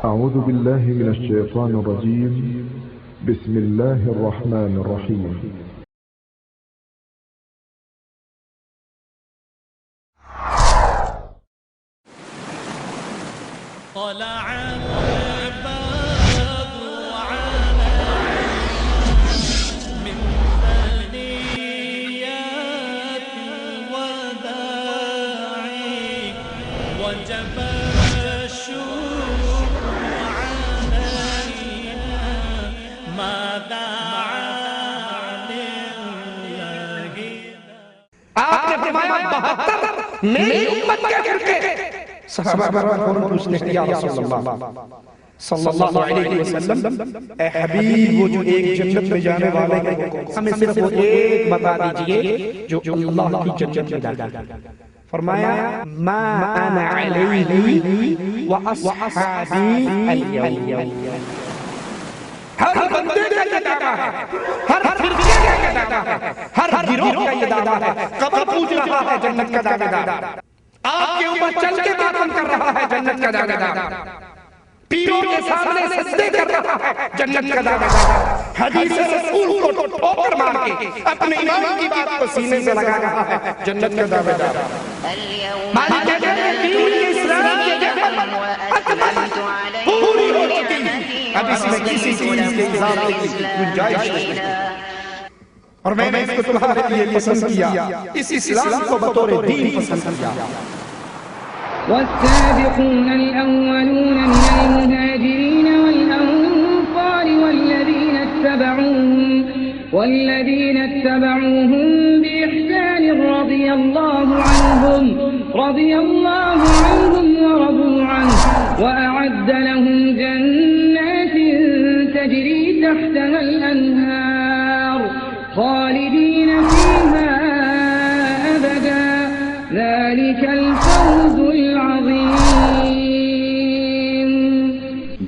أعوذ بالله من الشيطان الرجيم. بسم الله الرحمن الرحيم. طلع البدر علينا من ثنيات الوداع وجب الشكر علينا ما دعا لله. آپ نے فرمایا 72 میری امت کے فرقے. صحابہ فوراً پوچھتے ہیں یا رسول اللہ صلی اللہ علیہ وسلم، اے حبیب وہ جو ایک جنت میں جانے والے ہیں ہمیں صرف وہ ایک بتا دیجئے جو اللہ کی جنت میں جاتا ہے. فرمایا ما انا علیہ واصحابی اليوم. ہر بندے کا یہ دعویٰ ہے، ہر فرقے کا یہ دعویٰ ہے، ہر گروہ کا یہ دعویٰ ہے. قبر پوچھ رہا ہے جنت کا دعویٰ دار، آپ کے اوپر چل کے ماتم کر رہا ہے جنت کا دعویٰ دار، پیروں کے سامنے سجدے کر رہا ہے جنت کا دعویٰ دار، حدیث رسول کو ٹھوکر مار کے اپنے ایمان کی بات کو سینے سے لگا رہا ہے جنت کا دعویٰ دار. مالک کہتے ہیں دین اسلام کی نعمت اکمل پوری ہو چکی، اب اس میں کسی چیز کے اضافے کی گنجائش نہیں. اور میں نے اس کو تمہارے لیے پسند کیا، اس اسلام کو بطور دین پسند کیا. والسابقون الأولون من المهاجرين والأنصار والذين اتبعوهم بإحسان رضي الله عنهم ورضوا عنه وأعد لهم جنات تجري تحتها الأنهار خالدين فيها أبدا ذلك الفوز العظيم.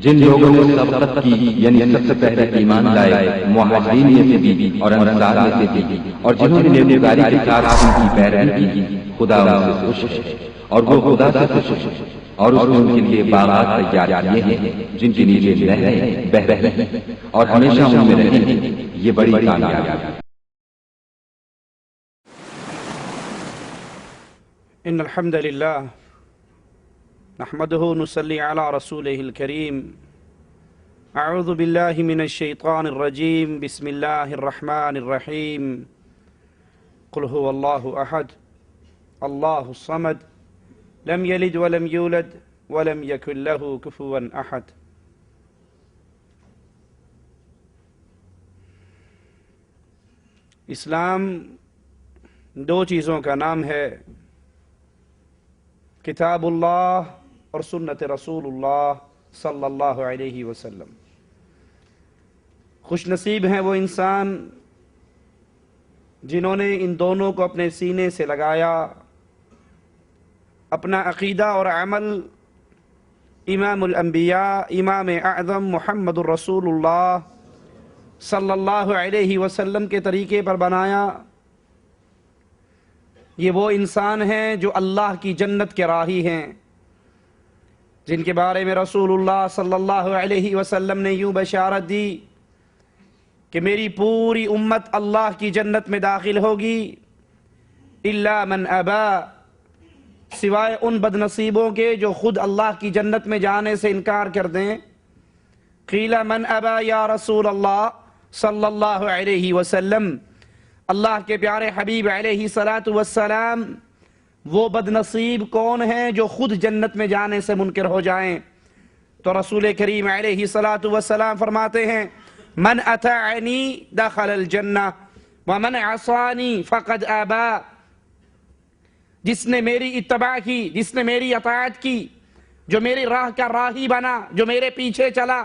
جن لوگوں نے سبقت کی یعنی سب سے پہلے ایمان لائے مہاجرین میں سے بھی اور انصار میں سے بھی، اور جنہوں نے نیکوکاری کے ساتھ ان کی پیروی کی، خدا ان سے خوش ہے اور وہ خدا سے خوش ہے، اور اس نے ان کے لیے باغات تیار کیے ہیں جن کے نیچے نہریں بہہ رہی ہیں اور ہمیشہ ان میں رہیں گے. یہ بڑی کامیابی ہے. ان الحمد للہ نحمده نصلي على رسوله الكريم. اعوذ باللہ من الشیطان الرجیم. بسم اللہ الرحمن الرحیم. قل هو اللہ احد اللہ الصمد لم یلد ولم یولد ولم یکن له کفوا احد. اسلام دو چیزوں کا نام ہے، کتاب اللہ اور سنت رسول اللہ صلی اللہ علیہ وسلم. خوش نصیب ہیں وہ انسان جنہوں نے ان دونوں کو اپنے سینے سے لگایا، اپنا عقیدہ اور عمل امام الانبیاء امام اعظم محمد الرسول اللہ صلی اللہ علیہ وسلم کے طریقے پر بنایا. یہ وہ انسان ہیں جو اللہ کی جنت کے راہی ہیں، جن کے بارے میں رسول اللہ صلی اللہ علیہ وسلم نے یوں بشارت دی کہ میری پوری امت اللہ کی جنت میں داخل ہوگی الا من ابا، سوائے ان بد نصیبوں کے جو خود اللہ کی جنت میں جانے سے انکار کر دیں. قیل من ابا یا رسول اللہ صلی اللہ علیہ وسلم، اللہ کے پیارے حبیب علیہ السلام وہ بد نصیب کون ہیں جو خود جنت میں جانے سے منکر ہو جائیں؟ تو رسول کریم علیہ السلام فرماتے ہیں من اطاعنی دخل الجنہ ومن عصانی فقد ابا. جس نے میری اتباع کی، جس نے میری اطاعت کی، جو میری راہ کا راہی بنا، جو میرے پیچھے چلا،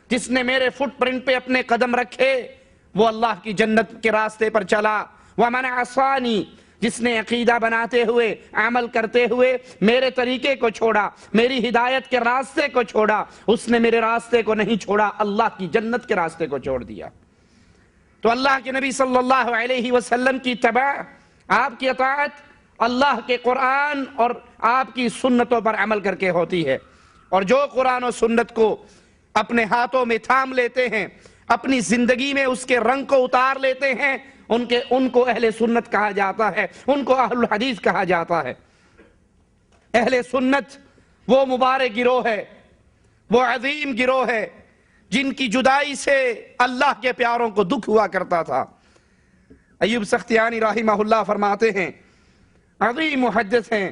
جس نے میرے فٹ پرنٹ پہ اپنے قدم رکھے، وہ اللہ کی جنت کے راستے پر چلا. وَمَنْ عَصَانِي، جس نے عقیدہ بناتے ہوئے عمل کرتے ہوئے میرے طریقے کو چھوڑا، میری ہدایت کے راستے کو چھوڑا، اس نے میرے راستے کو نہیں چھوڑا، اللہ کی جنت کے راستے کو چھوڑ دیا. تو اللہ کے نبی صلی اللہ علیہ وسلم کی اتباع، آپ کی اطاعت اللہ کے قرآن اور آپ کی سنتوں پر عمل کر کے ہوتی ہے. اور جو قرآن و سنت کو اپنے ہاتھوں میں تھام لیتے ہیں، اپنی زندگی میں اس کے رنگ کو اتار لیتے ہیں، ان کو اہل سنت کہا جاتا ہے، ان کو اہل الحدیث کہا جاتا ہے۔ اہل سنت وہ مبارک گروہ ہے، وہ عظیم گروہ ہے جن کی جدائی سے اللہ کے پیاروں کو دکھ ہوا کرتا تھا۔ ایوب سختیانی رحمہ اللہ فرماتے ہیں، عظیم محدث ہیں،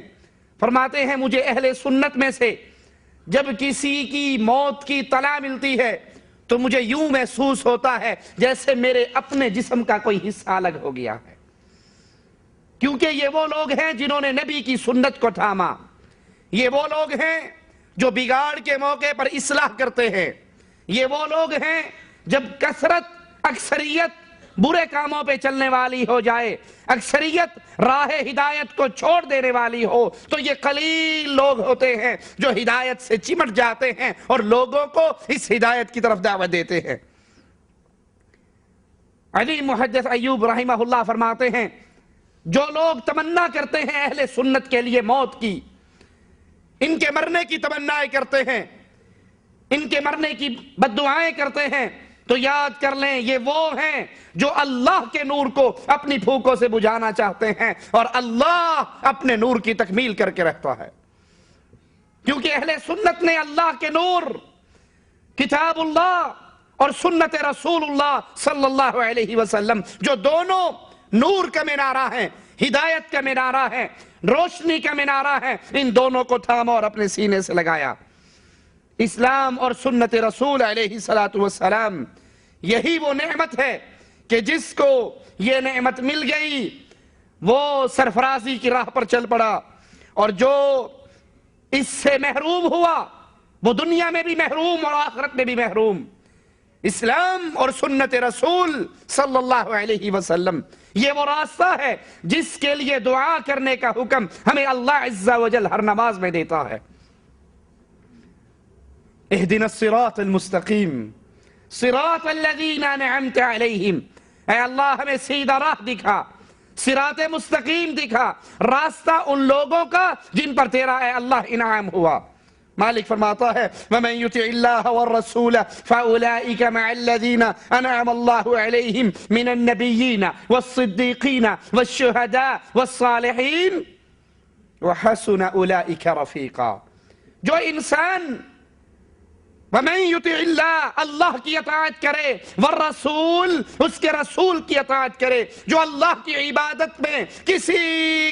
فرماتے ہیں مجھے اہل سنت میں سے جب کسی کی موت کی اطلاع ملتی ہے تو مجھے یوں محسوس ہوتا ہے جیسے میرے اپنے جسم کا کوئی حصہ الگ ہو گیا ہے، کیونکہ یہ وہ لوگ ہیں جنہوں نے نبی کی سنت کو تھاما، یہ وہ لوگ ہیں جو بگاڑ کے موقع پر اصلاح کرتے ہیں، یہ وہ لوگ ہیں جب کثرت اکثریت برے کاموں پہ چلنے والی ہو جائے، اکثریت راہ ہدایت کو چھوڑ دینے والی ہو تو یہ قلیل لوگ ہوتے ہیں جو ہدایت سے چمٹ جاتے ہیں اور لوگوں کو اس ہدایت کی طرف دعوت دیتے ہیں۔ علی محدث ایوب رحمہ اللہ فرماتے ہیں جو لوگ تمنا کرتے ہیں اہل سنت کے لیے موت کی، ان کے مرنے کی تمنائیں کرتے ہیں، ان کے مرنے کی بددعائیں کرتے ہیں، تو یاد کر لیں یہ وہ ہیں جو اللہ کے نور کو اپنی پھوکوں سے بجھانا چاہتے ہیں اور اللہ اپنے نور کی تکمیل کر کے رہتا ہے، کیونکہ اہل سنت نے اللہ کے نور کتاب اللہ اور سنت رسول اللہ صلی اللہ علیہ وسلم جو دونوں نور کا منارہ ہیں، ہدایت کا منارہ ہے، روشنی کا منارہ ہے، ان دونوں کو تھاما اور اپنے سینے سے لگایا۔ اسلام اور سنت رسول علیہ السلام یہی وہ نعمت ہے کہ جس کو یہ نعمت مل گئی وہ سرفرازی کی راہ پر چل پڑا، اور جو اس سے محروم ہوا وہ دنیا میں بھی محروم اور آخرت میں بھی محروم۔ اسلام اور سنت رسول صلی اللہ علیہ وسلم یہ وہ راستہ ہے جس کے لیے دعا کرنے کا حکم ہمیں اللہ عز و جل ہر نماز میں دیتا ہے۔ اہدنا الصراط المستقیم صراط الذین انعمت علیہم، اے اللہ ہمیں سیدھا راہ دکھا، صراط مستقیم دکھا، راستہ ان لوگوں کا جن پر تیرا اے اللہ انعام ہوا۔ مالک فرماتا ہے وَمَن يُطِعِ اللَّهَ وَالرَّسُولَ فَأُولَئِكَ مَعَ الَّذِينَ أَنْعَمَ اللَّهُ عَلَيْهِمْ مِنَ النَّبِيِّينَ وَالصِّدِّيقِينَ وَالشُّهَدَاءِ وَالصَّالِحِينَ وَحَسُنَ أُولَئِكَ رَفِيقًا۔ جو انسان وَمَن يُطِعِ اللَّهَ اللہ کی اطاعت کرے، والرسول اس کے رسول کی اطاعت کرے، جو اللہ کی عبادت میں کسی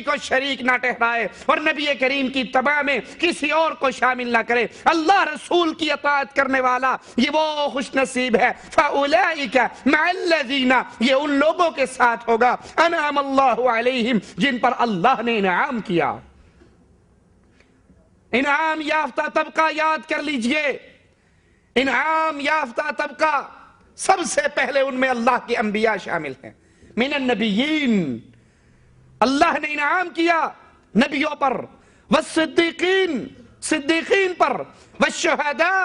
کو شریک نہ ٹھہرائے اور نبی کریم کی اتباع میں کسی اور کو شامل نہ کرے، اللہ رسول کی اطاعت کرنے والا یہ وہ خوش نصیب ہے۔ فَأُولَئِكَ مَعَ الَّذِينَ یہ ان لوگوں کے ساتھ ہوگا انعم اللہ علیہم جن پر اللہ نے انعام کیا۔ انعام یافتہ طبقہ یاد کر لیجئے، انعام یافتہ طبقہ سب سے پہلے ان میں اللہ کے انبیاء شامل ہیں۔ من النبیین اللہ نے انعام کیا نبیوں پر، والصدیقین صدیقین پر، والشہداء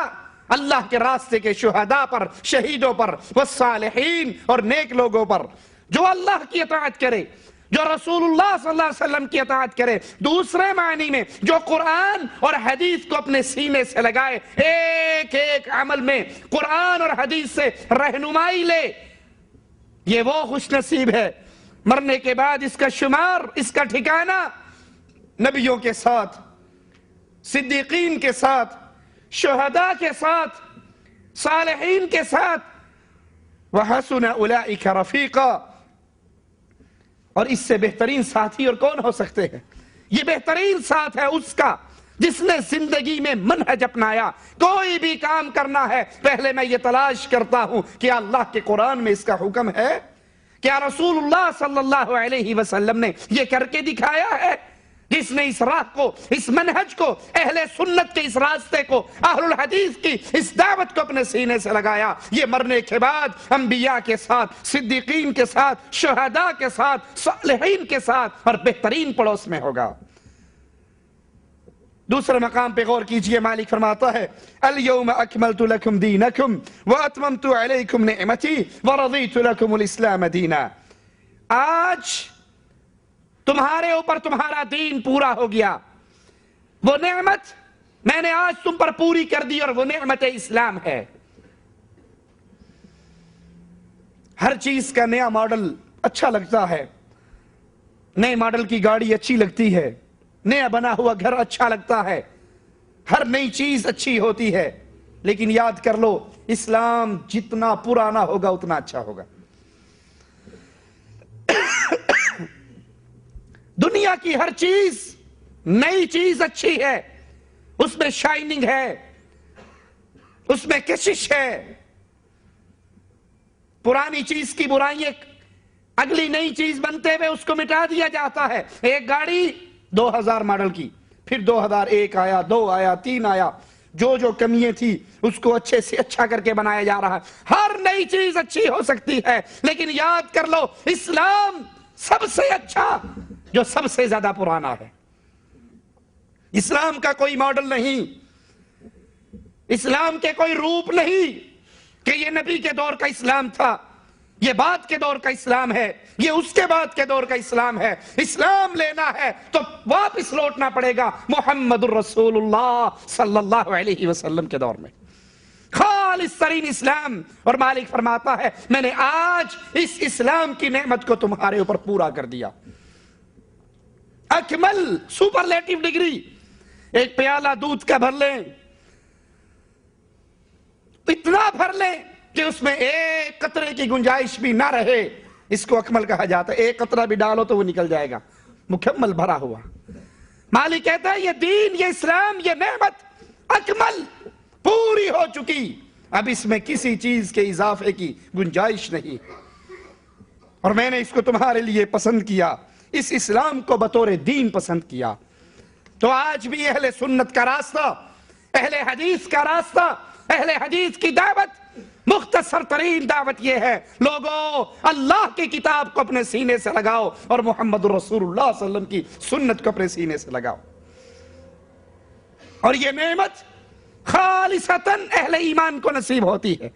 اللہ کے راستے کے شہداء پر، شہیدوں پر، والصالحین اور نیک لوگوں پر۔ جو اللہ کی اطاعت کرے، جو رسول اللہ صلی اللہ علیہ وسلم کی اطاعت کرے، دوسرے معنی میں جو قرآن اور حدیث کو اپنے سینے سے لگائے، ایک ایک عمل میں قرآن اور حدیث سے رہنمائی لے، یہ وہ خوش نصیب ہے۔ مرنے کے بعد اس کا شمار، اس کا ٹھکانہ نبیوں کے ساتھ، صدیقین کے ساتھ، شہداء کے ساتھ، صالحین کے ساتھ، وَحَسُنَ أُولَئِكَ رَفِيقًا۔ اور اس سے بہترین ساتھی اور کون ہو سکتے ہیں؟ یہ بہترین ساتھ ہے اس کا جس نے زندگی میں منہج اپنایا۔ کوئی بھی کام کرنا ہے پہلے میں یہ تلاش کرتا ہوں کہ اللہ کے قرآن میں اس کا حکم ہے، کیا رسول اللہ صلی اللہ علیہ وسلم نے یہ کر کے دکھایا ہے؟ جس نے اس راہ کو، اس منہج کو، اہل سنت کے اس راستے کو، اہل الحدیث کی اس دعوت کو اپنے سینے سے لگایا، یہ مرنے کے بعد انبیاء کے ساتھ، صدیقین کے ساتھ، شہداء کے ساتھ، صالحین کے ساتھ اور بہترین پڑوس میں ہوگا۔ دوسرے مقام پہ غور کیجئے، مالک فرماتا ہے اليوم اکملت لکم دینکم واتممت علیکم نعمتی ورضیت لکم الاسلام دینا۔ آج تمہارے اوپر تمہارا دین پورا ہو گیا، وہ نعمت میں نے آج تم پر پوری کر دی اور وہ نعمت اسلام ہے. ہر چیز کا نیا ماڈل اچھا لگتا ہے, نئے ماڈل کی گاڑی اچھی لگتی ہے, نیا بنا ہوا گھر اچھا لگتا ہے, ہر نئی چیز اچھی ہوتی ہے, لیکن یاد کر لو اسلام جتنا پرانا ہوگا اتنا اچھا ہوگا. دنیا کی ہر چیز, نئی چیز اچھی ہے, اس میں شائننگ ہے, اس میں کشش ہے. پرانی چیز کی برائیاں اگلی نئی چیز بنتے ہوئے اس کو مٹا دیا جاتا ہے. ایک گاڑی 2000 ماڈل کی, پھر 2001 آیا, 2 آیا, 3 آیا, جو کمیاں تھی اس کو اچھے سے اچھا کر کے بنایا جا رہا ہے. ہر نئی چیز اچھی ہو سکتی ہے, لیکن یاد کر لو اسلام سب سے اچھا جو سب سے زیادہ پرانا ہے. اسلام کا کوئی ماڈل نہیں, اسلام کے کوئی روپ نہیں کہ یہ نبی کے دور کا اسلام تھا, یہ بعد کے دور کا اسلام ہے, یہ اس کے بعد کے دور کا اسلام ہے. اسلام لینا ہے تو واپس لوٹنا پڑے گا محمد الرسول اللہ صلی اللہ علیہ وسلم کے دور میں, خالص ترین اسلام. اور مالک فرماتا ہے میں نے آج اس اسلام کی نعمت کو تمہارے اوپر پورا کر دیا. اکمل سپرلیٹو ڈگری. ایک پیالہ دودھ کا بھر لیں, اتنا بھر لیں کہ اس میں ایک قطرے کی گنجائش بھی نہ رہے, اس کو اکمل کہا جاتا ہے. ایک قطرہ بھی ڈالو تو وہ نکل جائے گا, مکمل بھرا ہوا. مالک کہتا ہے یہ دین, یہ اسلام, یہ نعمت اکمل پوری ہو چکی, اب اس میں کسی چیز کے اضافے کی گنجائش نہیں. اور میں نے اس کو تمہارے لیے پسند کیا, اس اسلام کو بطور دین پسند کیا. تو آج بھی اہل سنت کا راستہ, اہل حدیث کا راستہ, اہل حدیث کی دعوت, مختصر ترین دعوت یہ ہے لوگوں اللہ کی کتاب کو اپنے سینے سے لگاؤ اور محمد رسول اللہ صلی اللہ علیہ وسلم کی سنت کو اپنے سینے سے لگاؤ. اور یہ نعمت خالصتاً اہل ایمان کو نصیب ہوتی ہے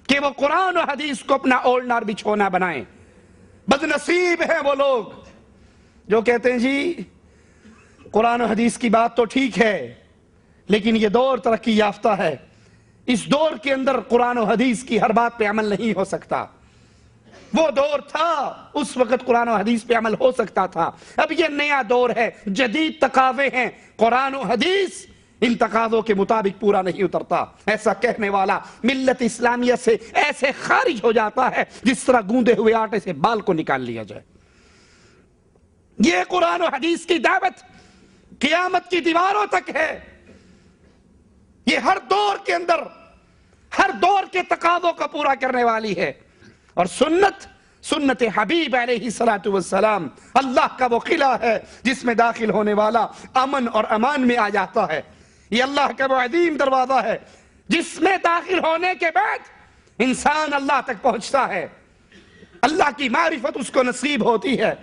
کہ وہ قرآن و حدیث کو اپنا اولنا اور بچھونا بنائیں. بد نصیب ہیں وہ لوگ جو کہتے ہیں جی قرآن و حدیث کی بات تو ٹھیک ہے لیکن یہ دور ترقی یافتہ ہے, اس دور کے اندر قرآن و حدیث کی ہر بات پہ عمل نہیں ہو سکتا. وہ دور تھا, اس وقت قرآن و حدیث پہ عمل ہو سکتا تھا, اب یہ نیا دور ہے, جدید تقاضے ہیں, قرآن و حدیث ان تقاضوں کے مطابق پورا نہیں اترتا. ایسا کہنے والا ملت اسلامیہ سے ایسے خارج ہو جاتا ہے جس طرح گوندے ہوئے آٹے سے بال کو نکال لیا جائے. یہ قرآن و حدیث کی دعوت قیامت کی دیواروں تک ہے. یہ ہر دور کے اندر, ہر دور کے تقاضوں کو پورا کرنے والی ہے. اور سنت حبیب علیہ الصلوۃ والسلام اللہ کا وہ قلعہ ہے جس میں داخل ہونے والا امن اور امان میں آ جاتا ہے. یہ اللہ کا وہ عظیم دروازہ ہے جس میں داخل ہونے کے بعد انسان اللہ تک پہنچتا ہے, اللہ کی معرفت اس کو نصیب ہوتی ہے,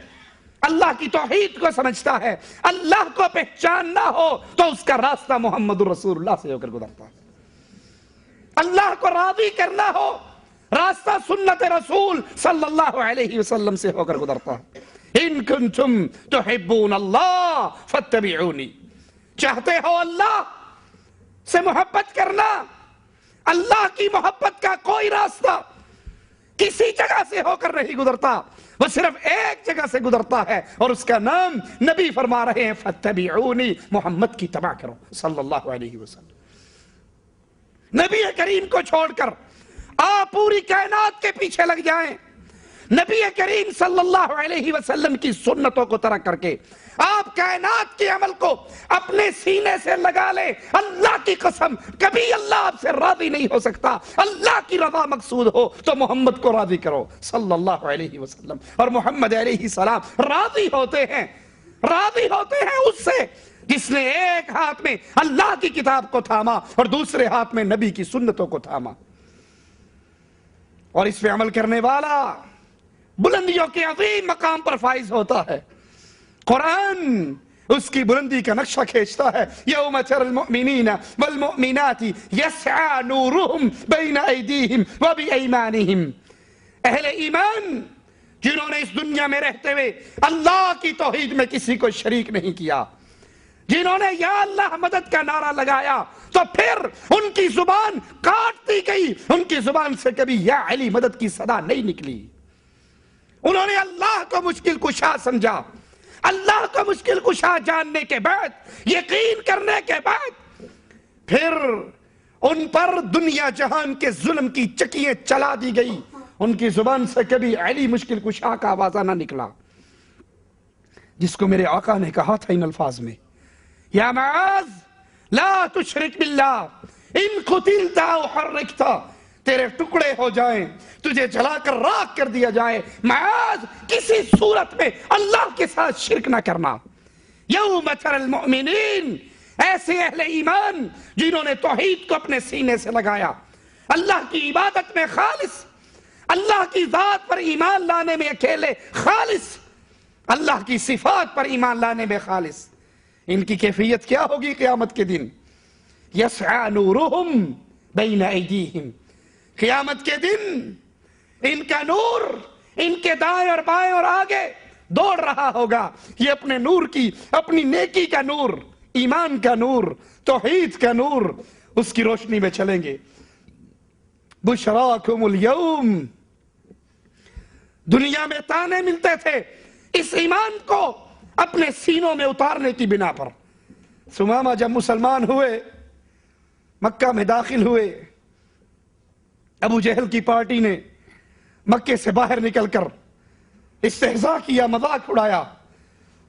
اللہ کی توحید کو سمجھتا ہے. اللہ کو پہچاننا ہو تو اس کا راستہ محمد رسول اللہ سے ہو کر گزرتا ہے. اللہ کو راضی کرنا ہو راستہ سنت رسول صلی اللہ علیہ وسلم سے ہو کر گزرتا ہے. ان کنتم تحبون اللہ فاتبعونی. چاہتے ہو اللہ سے محبت کرنا, اللہ کی محبت کا کوئی راستہ کسی جگہ سے ہو کر نہیں گزرتا, وہ صرف ایک جگہ سے گزرتا ہے اور اس کا نام نبی فرما رہے ہیں فاتبعونی, محمد کی اتباع کرو صلی اللہ علیہ وسلم. نبی کریم کو چھوڑ کر آپ پوری کائنات کے پیچھے لگ جائیں. نبی کریم صلی اللہ علیہ وسلم کی سنتوں کو ترک کر کے آپ کائنات کے عمل کو اپنے سینے سے لگا لیں, اللہ کی قسم کبھی اللہ آپ سے راضی نہیں ہو سکتا. اللہ کی رضا مقصود ہو تو محمد کو راضی کرو صلی اللہ علیہ وسلم. اور محمد علیہ السلام راضی ہوتے ہیں اس سے جس نے ایک ہاتھ میں اللہ کی کتاب کو تھاما اور دوسرے ہاتھ میں نبی کی سنتوں کو تھاما, اور اس پہ عمل کرنے والا بلندیوں کے عظیم مقام پر فائز ہوتا ہے. قرآن اس کی بلندی کا نقشہ کھینچتا ہے. یوم تری المؤمنین والمؤمنات یسعی نورہم بین ایدیہم وبایمانہم. اہل ایمان جنہوں نے اس دنیا میں رہتے ہوئے اللہ کی توحید میں کسی کو شریک نہیں کیا, جنہوں نے یا اللہ مدد کا نعرہ لگایا تو پھر ان کی زبان کاٹ دی گئی، ان کی زبان سے کبھی یا علی مدد کی صدا نہیں نکلی۔ انہوں نے اللہ کو مشکل کشا سمجھا، اللہ کو مشکل کشا جاننے کے بعد، یقین کرنے کے بعد، پھر ان پر دنیا جہان کے ظلم کی چکیاں چلا دی گئی، ان کی زبان سے کبھی علی مشکل کشا کا آوازہ نہ نکلا، جس کو میرے آقا نے کہا تھا ان الفاظ میں، یا معاذ لا تشرک باللہ ان قتلت او حرکت، تیرے ٹکڑے ہو جائیں، تجھے جلا کر راکھ کر دیا جائے، معاذ کسی صورت میں اللہ کے ساتھ شرک نہ کرنا۔ یوم تری المؤمنین، ایسے اہل ایمان جنہوں نے توحید کو اپنے سینے سے لگایا، اللہ کی عبادت میں خالص، اللہ کی ذات پر ایمان لانے میں اکیلے خالص، اللہ کی صفات پر ایمان لانے میں خالص، ان کی کیفیت کیا ہوگی قیامت کے دن؟ یسعی نورہم بین ایدیہم، قیامت کے دن ان کا نور ان کے دائیں اور بائیں اور آگے دوڑ رہا ہوگا، یہ اپنے نور کی، اپنی نیکی کا نور، ایمان کا نور، توحید کا نور، اس کی روشنی میں چلیں گے۔ بشراکم اليوم، دنیا میں تانے ملتے تھے اس ایمان کو اپنے سینوں میں اتارنے کی بنا پر۔ ثمامہ جب مسلمان ہوئے، مکہ میں داخل ہوئے، ابو جہل کی پارٹی نے مکے سے باہر نکل کر استہزاء کیا، مذاق اڑایا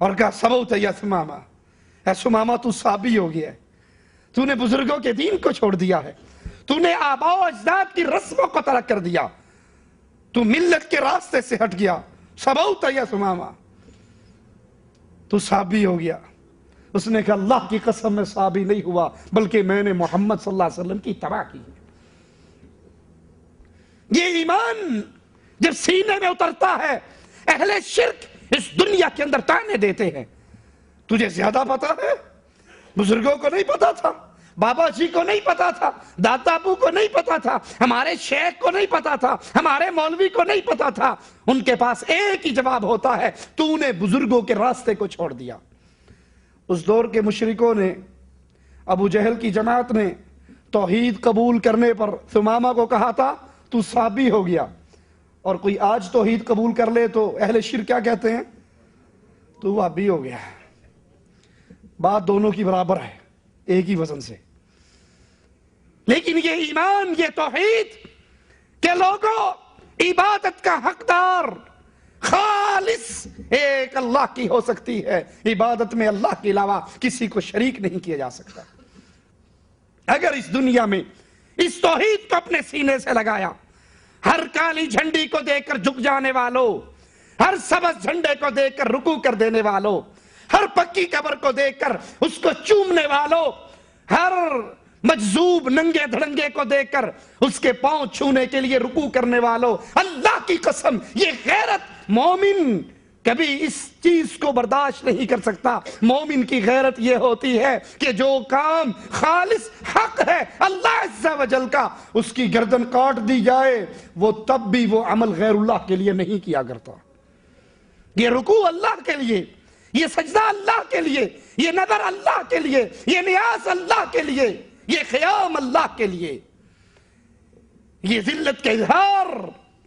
اور کہا سبوت یا ثمامہ، اے ثمامہ تو صحابی ہو گیا ہے، تو نے بزرگوں کے دین کو چھوڑ دیا ہے، تو نے آباء و اجداد کی رسموں کو ترک کر دیا، تو ملت کے راستے سے ہٹ گیا، سبوت یا ثمامہ، تو صحابی ہو گیا۔ اس نے کہا اللہ کی قسم میں صحابی نہیں ہوا، بلکہ میں نے محمد صلی اللہ علیہ وسلم کی اتباع کی ہے۔ یہ ایمان جب سینے میں اترتا ہے، اہل شرک اس دنیا کے اندر تانے دیتے ہیں، تجھے زیادہ پتا ہے، بزرگوں کو نہیں پتا تھا، بابا جی کو نہیں پتا تھا، دادا ابو کو نہیں پتا تھا، ہمارے شیخ کو نہیں پتا تھا، ہمارے مولوی کو نہیں پتا تھا، ان کے پاس ایک ہی جواب ہوتا ہے، تو نے بزرگوں کے راستے کو چھوڑ دیا۔ اس دور کے مشرکوں نے، ابو جہل کی جماعت نے توحید قبول کرنے پر ثمامہ کو کہا تھا تو صحابی ہو گیا، اور کوئی آج توحید قبول کر لے تو اہل شرک کیا کہتے ہیں؟ تو وہابی ہو گیا۔ بات دونوں کی برابر ہے، ایک ہی وزن سے۔ لیکن یہ ایمان، یہ توحید کہ لوگوں عبادت کا حقدار خالص ایک اللہ کی ہو سکتی ہے، عبادت میں اللہ کے علاوہ کسی کو شریک نہیں کیا جا سکتا۔ اگر اس دنیا میں اس توحید کو اپنے سینے سے لگایا، ہر کالی جھنڈی کو دیکھ کر جھک جانے والوں، ہر سبز جھنڈے کو دیکھ کر رکوع کر دینے والوں، ہر پکی قبر کو دیکھ کر اس کو چومنے والوں، ہر مجذوب ننگے دھڑنگے کو دیکھ کر اس کے پاؤں چھونے کے لیے رکوع کرنے والوں، اللہ کی قسم یہ غیرت، مومن کبھی اس چیز کو برداشت نہیں کر سکتا۔ مومن کی غیرت یہ ہوتی ہے کہ جو کام خالص حق ہے اللہ عز و جل کا، اس کی گردن کاٹ دی جائے، وہ تب بھی وہ عمل غیر اللہ کے لیے نہیں کیا کرتا۔ یہ رکوع اللہ کے لیے، یہ سجدہ اللہ کے لیے، یہ نظر اللہ کے لیے، یہ نیاز اللہ کے لیے، یہ قیام اللہ کے لیے، یہ ذلت کا اظہار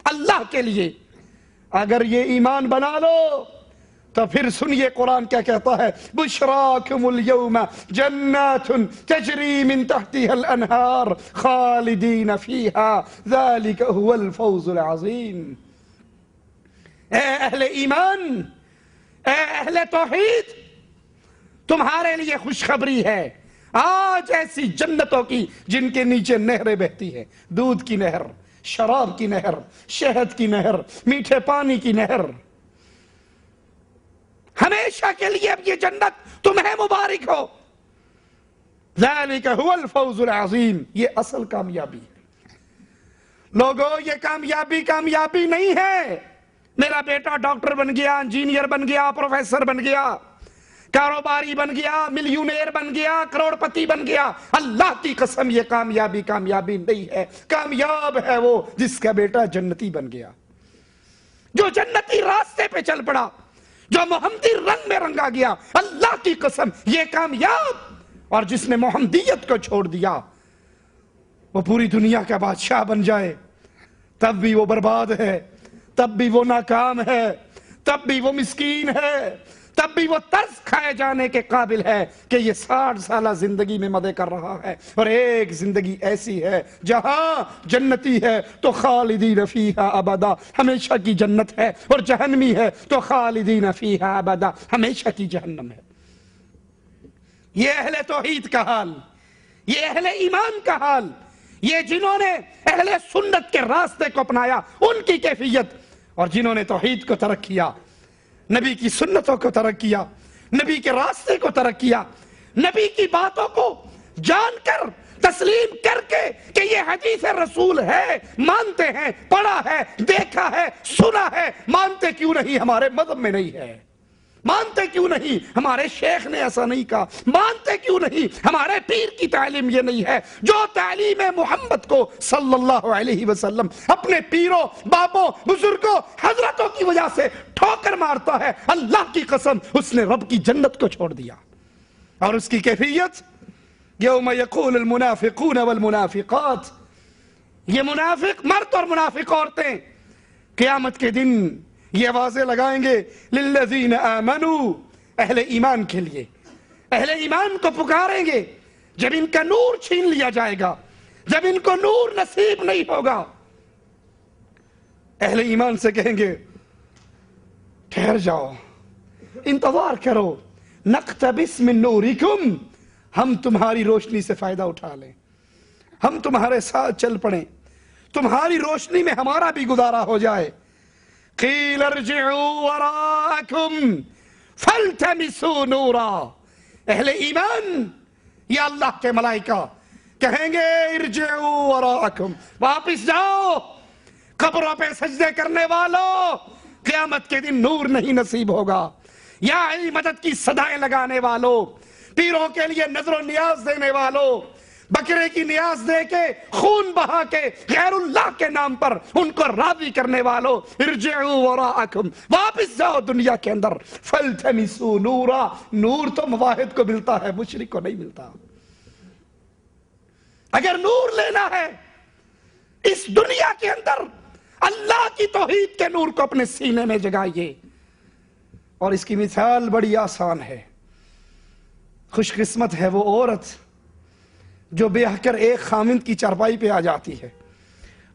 اللہ کے لیے۔ اگر یہ ایمان بنا لو تو پھر سنیے قرآن کیا کہتا ہے، بشراکم اليوم جنات تجری من تحتها الانہار خالدین فیہا ذالک هو الفوز العظیم۔ اے اہل ایمان، اے اہل توحید، تمہارے لیے خوشخبری ہے، آج ایسی جنتوں کی جن کے نیچے نہریں بہتی ہیں، دودھ کی نہر، شراب کی نہر، شہد کی نہر، میٹھے پانی کی نہر، ہمیشہ کے لیے اب یہ جنت تمہیں مبارک ہو۔ ذالک هو الفوز العظیم، یہ اصل کامیابی ہے۔ لوگوں یہ کامیابی نہیں ہے میرا بیٹا ڈاکٹر بن گیا، انجینئر بن گیا، پروفیسر بن گیا، کاروباری بن گیا، ملینئر بن گیا، کروڑ پتی بن گیا۔ اللہ کی قسم یہ کامیابی نہیں ہے۔ کامیاب ہے وہ جس کا بیٹا جنتی بن گیا، جو جنتی راستے پہ چل پڑا، جو محمدی رنگ میں رنگا گیا، اللہ کی قسم یہ کامیاب، اور جس نے محمدیت کو چھوڑ دیا وہ پوری دنیا کا بادشاہ بن جائے تب بھی وہ برباد ہے، تب بھی وہ ناکام ہے، تب بھی وہ مسکین ہے، تب بھی وہ ترس کھائے جانے کے قابل ہے کہ یہ 60 سالہ زندگی میں مزے کر رہا ہے، اور ایک زندگی ایسی ہے جہاں جنتی ہے تو خالدین فیہا ابدا، ہمیشہ کی جنت ہے، اور جہنمی ہے تو خالدین فیہا ابدا، ہمیشہ کی جہنم ہے۔ یہ اہل توحید کا حال، یہ اہل ایمان کا حال، یہ جنہوں نے اہل سنت کے راستے کو اپنایا ان کی کیفیت، اور جنہوں نے توحید کو ترک کیا، نبی کی سنتوں کو ترک کیا، نبی کے راستے کو ترک کیا، نبی کی باتوں کو جان کر تسلیم کر کے کہ یہ حدیث رسول ہے مانتے ہیں، پڑھا ہے، دیکھا ہے، سنا ہے، مانتے کیوں نہیں ہمارے مذہب میں نہیں ہے، مانتے کیوں نہیں ہمارے شیخ نے ایسا نہیں کہا، مانتے کیوں نہیں ہمارے پیر کی تعلیم یہ نہیں ہے، جو تعلیم محمد کو صلی اللہ علیہ وسلم اپنے پیروں، باپوں، بزرگوں، حضرتوں کی وجہ سے ٹھوکر مارتا ہے، اللہ کی قسم اس نے رب کی جنت کو چھوڑ دیا۔ اور اس کی کیفیت یوم یقول المنافقون والمنافقات، یہ منافق مرد اور منافق عورتیں قیامت کے دن یہ آوازیں لگائیں گے للذین آمنوا، اہل ایمان کے لیے، اہل ایمان کو پکاریں گے جب ان کا نور چھین لیا جائے گا، جب ان کو نور نصیب نہیں ہوگا، اہل ایمان سے کہیں گے ٹھہر جاؤ، انتظار کرو، نقتبس من نورکم، ہم تمہاری روشنی سے فائدہ اٹھا لیں، ہم تمہارے ساتھ چل پڑیں، تمہاری روشنی میں ہمارا بھی گزارا ہو جائے۔ قیل ارجعوا وراءکم فالتمسوا نورا، اہل ایمان یا اللہ کے ملائکہ کہیں گے ارجعوا وراءکم، واپس جاؤ، قبروں پہ سجدے کرنے والوں، قیامت کے دن نور نہیں نصیب ہوگا، یا علی مدد کی صدائیں لگانے والوں، پیروں کے لیے نظر و نیاز دینے والوں، بکرے کی نیاز دے کے خون بہا کے غیر اللہ کے نام پر ان کو راضی کرنے والوں، ارجعوا وراءکم، واپس جاؤ دنیا کے اندر، فالتمسوا نورا، نور تو موحد کو ملتا ہے، مشرک کو نہیں ملتا۔ اگر نور لینا ہے اس دنیا کے اندر، اللہ کی توحید کے نور کو اپنے سینے میں جگائیے، اور اس کی مثال بڑی آسان ہے۔ خوش قسمت ہے وہ عورت جو بیاہ کر ایک خامند کی چارپائی پہ آ جاتی ہے،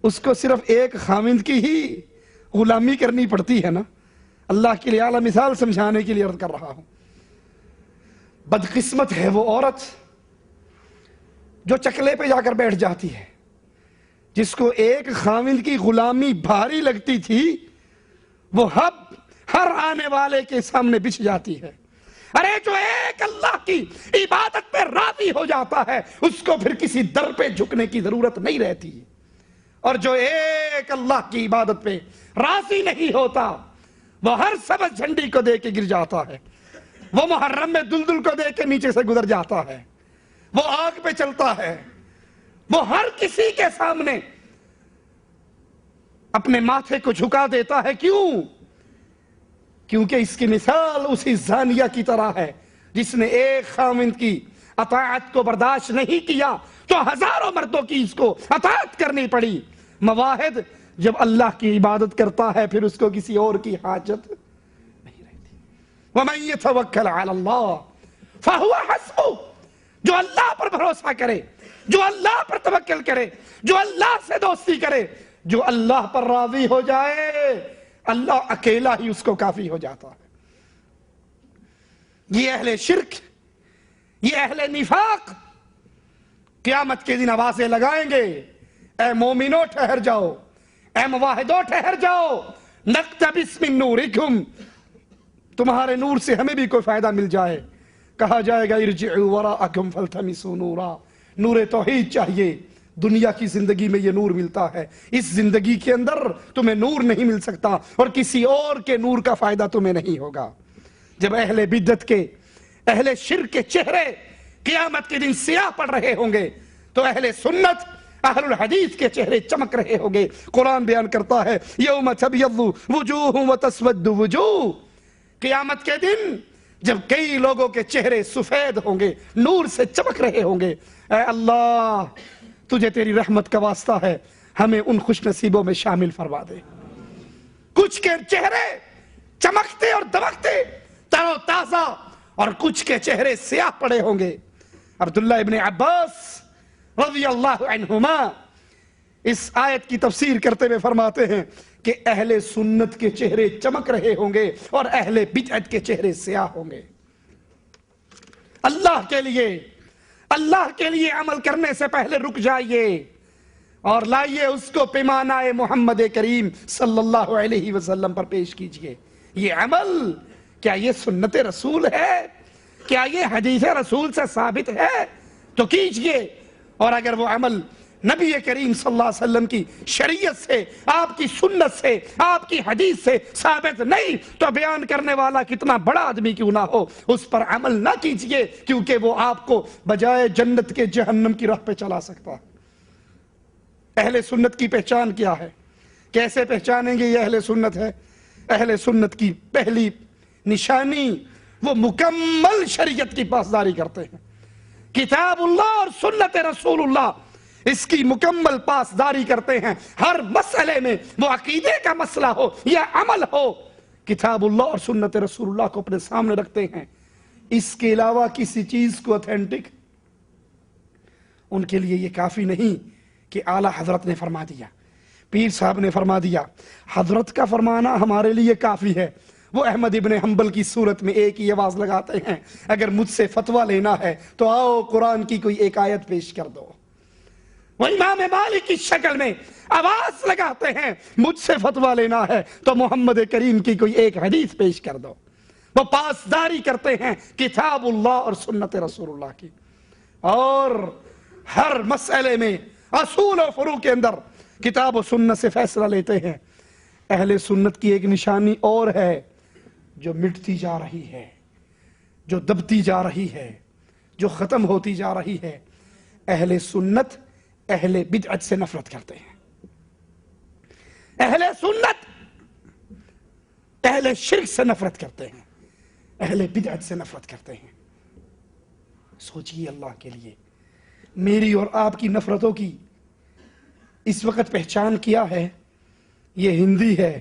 اس کو صرف ایک خامند کی ہی غلامی کرنی پڑتی ہے نا، اللہ کے لیے اعلیٰ مثال سمجھانے کے لیے عرض کر رہا ہوں۔ بدقسمت ہے وہ عورت جو چکلے پہ جا کر بیٹھ جاتی ہے، جس کو ایک خامند کی غلامی بھاری لگتی تھی، وہ ہر آنے والے کے سامنے بچھ جاتی ہے۔ ارے جو ایک اللہ کی عبادت پہ راضی ہو جاتا ہے اس کو پھر کسی در پہ جھکنے کی ضرورت نہیں رہتی، اور جو ایک اللہ کی عبادت پہ راضی نہیں ہوتا وہ ہر سبز جھنڈی کو دے کے گر جاتا ہے، وہ محرم میں دلدل کو دے کے نیچے سے گزر جاتا ہے، وہ آگ پہ چلتا ہے، وہ ہر کسی کے سامنے اپنے ماتھے کو جھکا دیتا ہے۔ کیوں؟ کیونکہ اس کی مثال اسی زانیہ کی طرح ہے جس نے ایک خامند کی اطاعت کو برداشت نہیں کیا تو ہزاروں مردوں کی اس کو اطاعت کرنی پڑی۔ مواحد جب اللہ کی عبادت کرتا ہے پھر اس کو کسی اور کی حاجت نہیں رہتی۔ وَمَن يَتَوَكَّلْ عَلَى اللَّهِ فَهُوَ حَسْبُهُ، جو اللہ پر بھروسہ کرے، جو اللہ پر توکل کرے، جو اللہ سے دوستی کرے، جو اللہ پر راضی ہو جائے، اللہ اکیلا ہی اس کو کافی ہو جاتا ہے۔ یہ اہل شرک، یہ اہل نفاق قیامت کے دن آوازیں لگائیں گے، اے مومنوں ٹھہر جاؤ، اے مواحدوں ٹھہر جاؤ، نقتبس من نورکم، تمہارے نور سے ہمیں بھی کوئی فائدہ مل جائے۔ کہا جائے گا ارجعوا وراءکم فالتمسوا نورا، نور توحید چاہیے، دنیا کی زندگی میں یہ نور ملتا ہے، اس زندگی کے اندر تمہیں نور نہیں مل سکتا اور کسی اور کے نور کا فائدہ تمہیں نہیں ہوگا۔ جب اہل بدعت کے، اہل شرک کے چہرے قیامت کے دن سیاہ پڑ رہے ہوں گے تو اہل سنت، اہل الحدیث کے چہرے چمک رہے ہوں گے۔ قرآن بیان کرتا ہے یوم تبیض وجوہ وتسود وجوہ، قیامت کے دن جب کئی لوگوں کے چہرے سفید ہوں گے، نور سے چمک رہے ہوں گے، اے اللہ تجھے تیری رحمت کا واسطہ ہے، ہمیں ان خوش نصیبوں میں شامل فرما دے۔ کچھ کے چہرے چمکتے اور دمکتے تر و تازہ، اور کچھ کے چہرے سیاہ پڑے ہوں گے۔ عبداللہ ابن عباس رضی اللہ عنہما اس آیت کی تفسیر کرتے ہوئے فرماتے ہیں کہ اہل سنت کے چہرے چمک رہے ہوں گے اور اہل بدعت کے چہرے سیاہ ہوں گے۔ اللہ کے لیے عمل کرنے سے پہلے رک جائیے اور لائیے اس کو پیمانہ محمد کریم صلی اللہ علیہ وسلم پر پیش کیجئے۔ یہ عمل کیا یہ سنت رسول ہے؟ کیا یہ حدیث رسول سے ثابت ہے؟ تو کیجئے، اور اگر وہ عمل نبی کریم صلی اللہ علیہ وسلم کی شریعت سے، آپ کی سنت سے، آپ کی حدیث سے ثابت نہیں تو بیان کرنے والا کتنا بڑا آدمی کیوں نہ ہو اس پر عمل نہ کیجئے، کیونکہ وہ آپ کو بجائے جنت کے جہنم کی راہ پہ چلا سکتا ہے۔ اہل سنت کی پہچان کیا ہے؟ کیسے پہچانیں گے یہ اہل سنت ہے؟ اہل سنت کی پہلی نشانی وہ مکمل شریعت کی پاسداری کرتے ہیں۔ کتاب اللہ اور سنت رسول اللہ اس کی مکمل پاسداری کرتے ہیں۔ ہر مسئلے میں وہ عقیدے کا مسئلہ ہو یا عمل ہو، کتاب اللہ اور سنت رسول اللہ کو اپنے سامنے رکھتے ہیں۔ اس کے علاوہ کسی چیز کو اتھینٹک ان کے لیے یہ کافی نہیں کہ اعلیٰ حضرت نے فرما دیا، پیر صاحب نے فرما دیا، حضرت کا فرمانا ہمارے لیے کافی ہے۔ وہ احمد ابن حنبل کی صورت میں ایک ہی آواز لگاتے ہیں، اگر مجھ سے فتویٰ لینا ہے تو آؤ قرآن کی کوئی ایک آیت پیش کر دو۔ وہ امام مالک کی شکل میں آواز لگاتے ہیں، مجھ سے فتویٰ لینا ہے تو محمد کریم کی کوئی ایک حدیث پیش کر دو۔ وہ پاسداری کرتے ہیں کتاب اللہ اور سنت رسول اللہ کی، اور ہر مسئلے میں اصول و فروع کے اندر کتاب و سنت سے فیصلہ لیتے ہیں۔ اہل سنت کی ایک نشانی اور ہے جو مٹتی جا رہی ہے، جو دبتی جا رہی ہے، جو ختم ہوتی جا رہی ہے۔ اہل سنت اہل بدعت سے نفرت کرتے ہیں۔ اہل سنت اہل شرک سے نفرت کرتے ہیں، اہل بدعت سے نفرت کرتے ہیں۔ سوچئے اللہ کے لیے، میری اور آپ کی نفرتوں کی اس وقت پہچان کیا ہے؟ یہ ہندی ہے،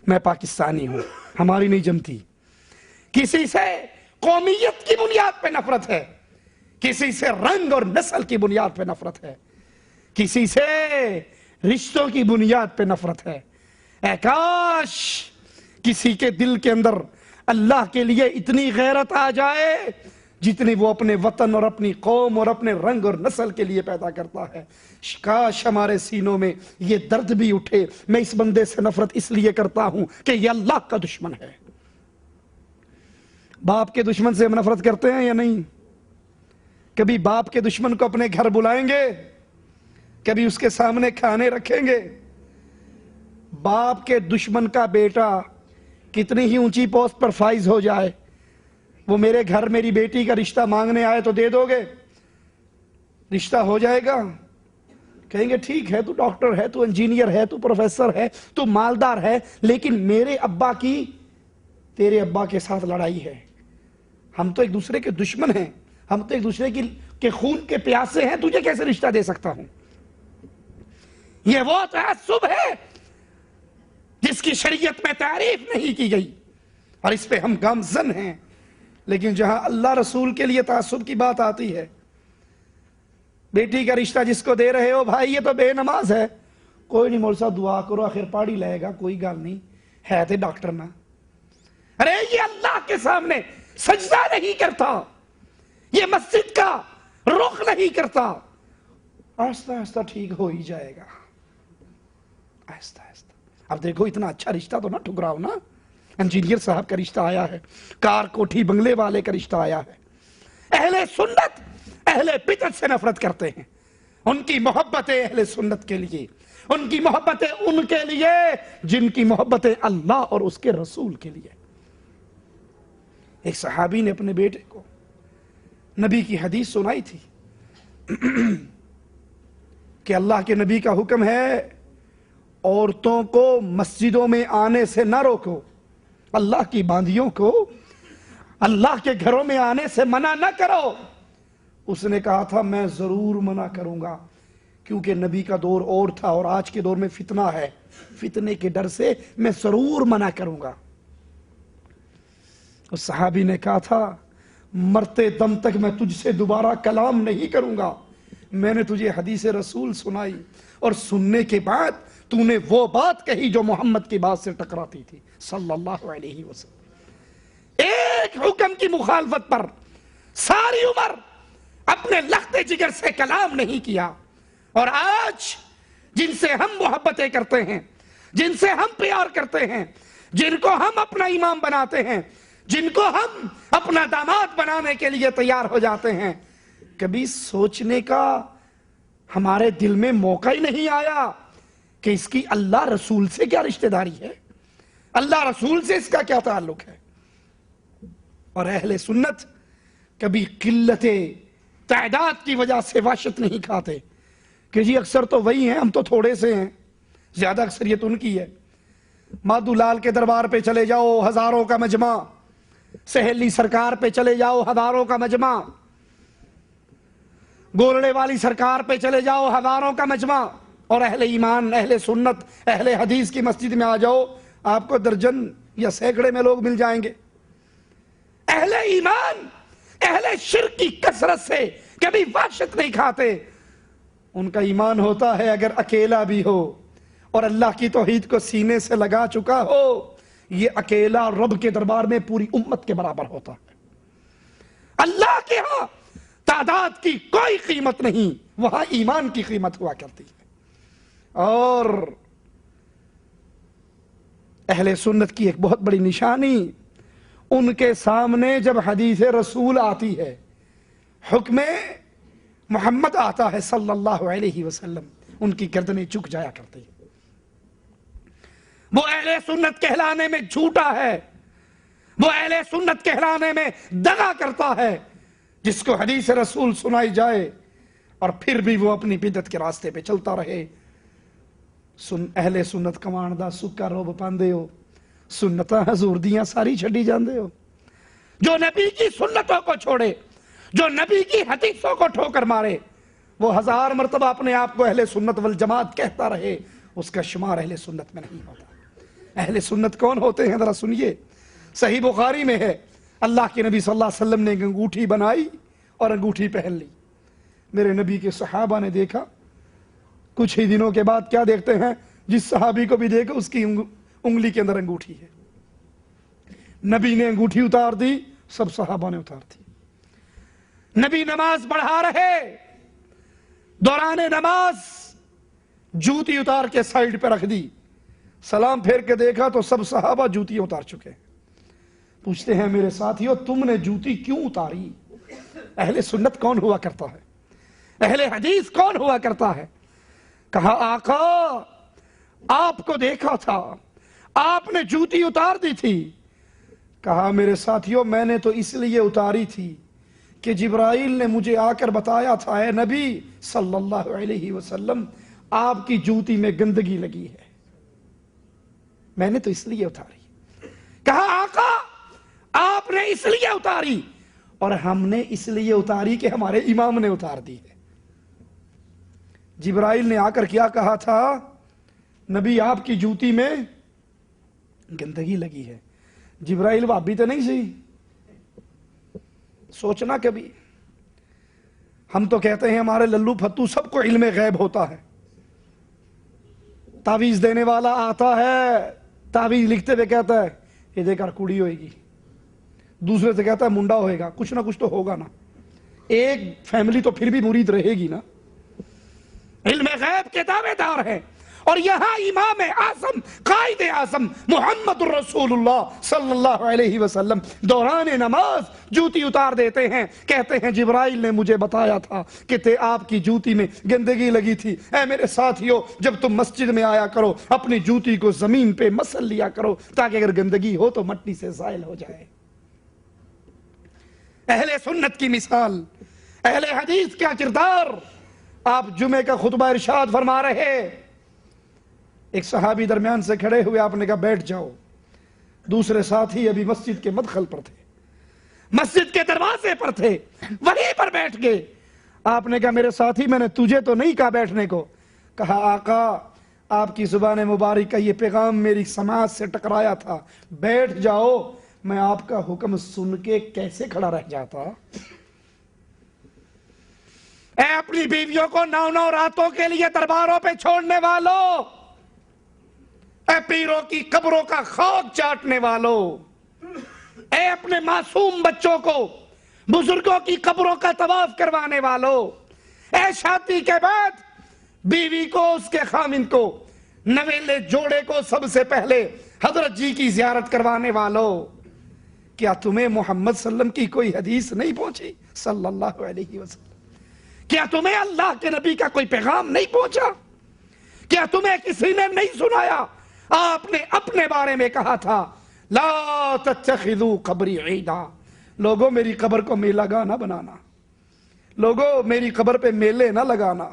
میں پاکستانی ہوں، ہماری نہیں جمتی۔ کسی سے قومیت کی بنیاد پہ نفرت ہے، کسی سے رنگ اور نسل کی بنیاد پہ نفرت ہے، کسی سے رشتوں کی بنیاد پہ نفرت ہے۔ اے کاش کسی کے دل کے اندر اللہ کے لیے اتنی غیرت آ جائے جتنی وہ اپنے وطن اور اپنی قوم اور اپنے رنگ اور نسل کے لیے پیدا کرتا ہے۔ کاش ہمارے سینوں میں یہ درد بھی اٹھے، میں اس بندے سے نفرت اس لیے کرتا ہوں کہ یہ اللہ کا دشمن ہے۔ باپ کے دشمن سے ہم نفرت کرتے ہیں یا نہیں؟ کبھی باپ کے دشمن کو اپنے گھر بلائیں گے؟ کبھی اس کے سامنے کھانے رکھیں گے؟ باپ کے دشمن کا بیٹا کتنی ہی اونچی پوسٹ پر فائز ہو جائے، وہ میرے گھر میری بیٹی کا رشتہ مانگنے آئے تو دے دو گے؟ رشتہ ہو جائے گا؟ کہیں گے ٹھیک ہے، تو ڈاکٹر ہے، تو انجینئر ہے، تو پروفیسر ہے، تو مالدار ہے، لیکن میرے ابا کی تیرے ابا کے ساتھ لڑائی ہے، ہم تو ایک دوسرے کے دشمن ہیں، ہم تو ایک دوسرے کے خون کے پیاسے ہیں، تجھے کیسے رشتہ دے سکتا ہوں؟ یہ وہ تعصب ہے جس کی شریعت میں تعریف نہیں کی گئی، اور اس پہ ہم گامزن ہیں۔ لیکن جہاں اللہ رسول کے لیے تعصب کی بات آتی ہے، بیٹی کا رشتہ جس کو دے رہے ہو بھائی یہ تو بے نماز ہے، کوئی نہیں مولوی صاحب دعا کرو آخر پاڑی لائے گا، کوئی گل نہیں ہے تے ڈاکٹر نہ۔ ارے یہ اللہ کے سامنے سجدہ نہیں کرتا، یہ مسجد کا رخ نہیں کرتا، آہستہ آہستہ ٹھیک ہو ہی جائے گا، آہستہ آہستہ۔ اب دیکھو اتنا اچھا رشتہ تو نہ ٹھکراؤ نا، انجینئر صاحب کا رشتہ آیا ہے، کار کوٹھی بنگلے والے کا رشتہ آیا ہے۔ اہل سنت اہل بدعت سے نفرت کرتے ہیں، ان کی محبت اہل سنت کے لیے، ان کی محبت ان کے لیے جن کی محبت اللہ اور اس کے رسول کے لیے۔ ایک صحابی نے اپنے بیٹے کو نبی کی حدیث سنائی تھی کہ اللہ کے نبی کا حکم ہے عورتوں کو مسجدوں میں آنے سے نہ روکو، اللہ کی باندیوں کو اللہ کے گھروں میں آنے سے منع نہ کرو. اس نے کہا تھا میں ضرور منع کروں گا، کیونکہ نبی کا دور اور تھا اور آج کے دور میں فتنہ ہے، فتنے کے ڈر سے میں ضرور منع کروں گا. اس صحابی نے کہا تھا مرتے دم تک میں تجھ سے دوبارہ کلام نہیں کروں گا. میں نے تجھے حدیث رسول سنائی اور سننے کے بعد تو نے وہ بات کہی جو محمد کی بات سے ٹکراتی تھی صلی اللہ علیہ وسلم. ایک حکم کی مخالفت پر ساری عمر اپنے لخت جگر سے کلام نہیں کیا. اور آج جن سے ہم محبتیں کرتے ہیں، جن سے ہم پیار کرتے ہیں، جن کو ہم اپنا امام بناتے ہیں، جن کو ہم اپنا داماد بنانے کے لیے تیار ہو جاتے ہیں، کبھی سوچنے کا ہمارے دل میں موقع ہی نہیں آیا کہ اس کی اللہ رسول سے کیا رشتہ داری ہے، اللہ رسول سے اس کا کیا تعلق ہے. اور اہل سنت کبھی قلت تعداد کی وجہ سے وحشت نہیں کھاتے کہ جی اکثر تو وہی ہیں، ہم تو تھوڑے سے ہیں، زیادہ اکثریت ان کی ہے. مادھو لال کے دربار پہ چلے جاؤ ہزاروں کا مجمع، سہیلی سرکار پہ چلے جاؤ ہزاروں کا مجمع، گولڑے والی سرکار پہ چلے جاؤ ہزاروں کا مجمع، اور اہل ایمان، اہل سنت، اہل حدیث کی مسجد میں آ جاؤ آپ کو درجن یا سینکڑے میں لوگ مل جائیں گے. اہل ایمان اہل شرک کی کثرت سے کبھی وحشت نہیں کھاتے. ان کا ایمان ہوتا ہے اگر اکیلا بھی ہو اور اللہ کی توحید کو سینے سے لگا چکا ہو، یہ اکیلا رب کے دربار میں پوری امت کے برابر ہوتا ہے. اللہ کے ہاں تعداد کی کوئی قیمت نہیں، وہاں ایمان کی قیمت ہوا کرتی ہے. اور اہل سنت کی ایک بہت بڑی نشانی، ان کے سامنے جب حدیث رسول آتی ہے، حکم محمد آتا ہے صلی اللہ علیہ وسلم، ان کی گردنیں جھک جایا کرتی ہیں. وہ اہل سنت کہلانے میں جھوٹا ہے، وہ اہل سنت کہلانے میں دغا کرتا ہے جس کو حدیث رسول سنائی جائے اور پھر بھی وہ اپنی بدعت کے راستے پہ چلتا رہے. اہل سنت کمانڈا سکا روب پاندے ہو، سنتاں حضور دیاں ساری چھڈی جاندے ہو. جو نبی کی سنتوں کو چھوڑے، جو نبی کی حدیثوں کو ٹھوکر مارے، وہ 1000 مرتبہ اپنے آپ کو اہل سنت والجماعت کہتا رہے، اس کا شمار اہل سنت میں نہیں ہوتا. اہل سنت کون ہوتے ہیں ذرا سنیے. صحیح بخاری میں ہے اللہ کے نبی صلی اللہ علیہ وسلم نے ایک انگوٹھی بنائی اور انگوٹھی پہن لی. میرے نبی کے صحابہ نے دیکھا، کچھ ہی دنوں کے بعد کیا دیکھتے ہیں، جس صحابی کو بھی دیکھا اس کی انگلی کے اندر انگوٹھی ہے. نبی نے انگوٹھی اتار دی، سب صحابہ نے اتار دی. نبی نماز پڑھا رہے، دوران نماز جوتی اتار کے سائیڈ پہ رکھ دی، سلام پھیر کے دیکھا تو سب صحابہ جوتی اتار چکے. پوچھتے ہیں میرے ساتھیو تم نے جوتی کیوں اتاری؟ اہل سنت کون ہوا کرتا ہے؟ اہل حدیث کون ہوا کرتا ہے؟ کہا آقا آپ کو دیکھا تھا، آپ نے جوتی اتار دی تھی. کہا میرے ساتھیو میں نے تو اس لیے اتاری تھی کہ جبرائیل نے مجھے آ کر بتایا تھا اے نبی صلی اللہ علیہ وسلم آپ کی جوتی میں گندگی لگی ہے، میں نے تو اس لیے اتاری. کہا آقا آپ نے اس لیے اتاری اور ہم نے اس لیے اتاری کہ ہمارے امام نے اتار دی ہے. جبرائیل نے آ کر کیا کہا تھا، نبی آپ کی جوتی میں گندگی لگی ہے. جبرائیل وہابی تو نہیں سی. سوچنا کبھی، ہم تو کہتے ہیں ہمارے للو پھتو سب کو علم غیب ہوتا ہے. تعویذ دینے والا آتا ہے، تعویذ لکھتے ہوئے کہتا ہے یہ دیکھا کڑی ہوئے گی، دوسرے سے کہتا ہے منڈا ہوئے گا، کچھ نہ کچھ تو ہوگا نا. ایک فیملی تو پھر بھی مرید رہے گی نا. علم غیب کے دعوے دار ہیں. اور یہاں امام اعظم قائد اعظم محمد الرسول اللہ صلی اللہ علیہ وسلم دوران نماز جوتی اتار دیتے ہیں، کہتے ہیں جبرائیل نے مجھے بتایا تھا کہ آپ کی جوتی میں گندگی لگی تھی. اے میرے ساتھیو جب تم مسجد میں آیا کرو اپنی جوتی کو زمین پہ مسل لیا کرو تاکہ اگر گندگی ہو تو مٹی سے زائل ہو جائے. اہل سنت کی مثال، اہل حدیث کا کردار. آپ جمعے کا خطبہ ارشاد فرما رہے، ایک صحابی درمیان سے کھڑے ہوئے، آپ نے کہا بیٹھ جاؤ. دوسرے ساتھی ابھی مسجد کے مدخل پر تھے، مسجد کے دروازے پر تھے، وہیں پر بیٹھ گئے۔ آپ نے کہا میرے ساتھی میں نے تجھے تو نہیں کہا بیٹھنے کو۔ کہا آقا آپ کی زبان مبارک کا یہ پیغام میری سماعت سے ٹکرایا تھا، بیٹھ جاؤ، میں آپ کا حکم سن کے کیسے کھڑا رہ جاتا۔ اے اپنی بیویوں کو 9 راتوں کے لیے درباروں پہ چھوڑنے والوں، اے پیروں کی قبروں کا خاک چاٹنے والوں، اے اپنے معصوم بچوں کو بزرگوں کی قبروں کا طواف کروانے والوں، اے شادی کے بعد بیوی کو اس کے خامند کو نویلے جوڑے کو سب سے پہلے حضرت جی کی زیارت کروانے والوں، کیا تمہیں محمد صلی اللہ علیہ وسلم کی کوئی حدیث نہیں پہنچی صلی اللہ علیہ وسلم؟ کیا تمہیں اللہ کے نبی کا کوئی پیغام نہیں پہنچا؟ کیا تمہیں کسی نے نہیں سنایا؟ آپ نے اپنے بارے میں کہا تھا لا تتخذوا قبری عیدا، لوگوں میری قبر کو میلہ گاہ نہ بنانا، لوگوں میری قبر پہ میلے نہ لگانا،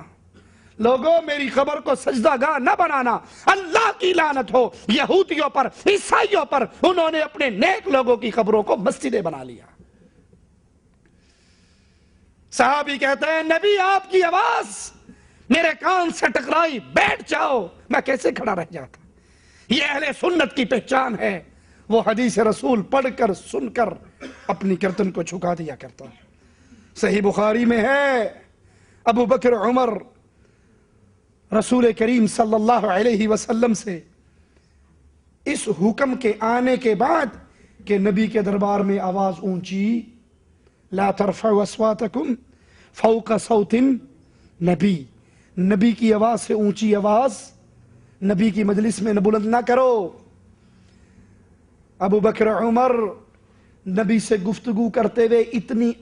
لوگوں میری قبر کو سجدہ گاہ نہ بنانا۔ اللہ کی لعنت ہو یہودیوں پر، عیسائیوں پر، انہوں نے اپنے نیک لوگوں کی قبروں کو مسجدیں بنا لیا۔ صحابی کہتے ہیں نبی آپ کی آواز میرے کان سے ٹکرائی، بیٹھ جاؤ، میں کیسے کھڑا رہ جاتا۔ یہ اہل سنت کی پہچان ہے، وہ حدیث رسول پڑھ کر سن کر اپنی گردن کو جھکا دیا کرتا۔ صحیح بخاری میں ہے ابو بکر عمر رسول کریم صلی اللہ علیہ وسلم سے اس حکم کے آنے کے بعد کہ نبی کے دربار میں آواز اونچی، لا ترفعوا اصواتکم فوق صوت نبی، نبی کی آواز سے اونچی آواز نبی کی مجلس میں بلند نہ کرو۔ ابو بکر عمر نبی سے گفتگو کرتے ہوئے اتنی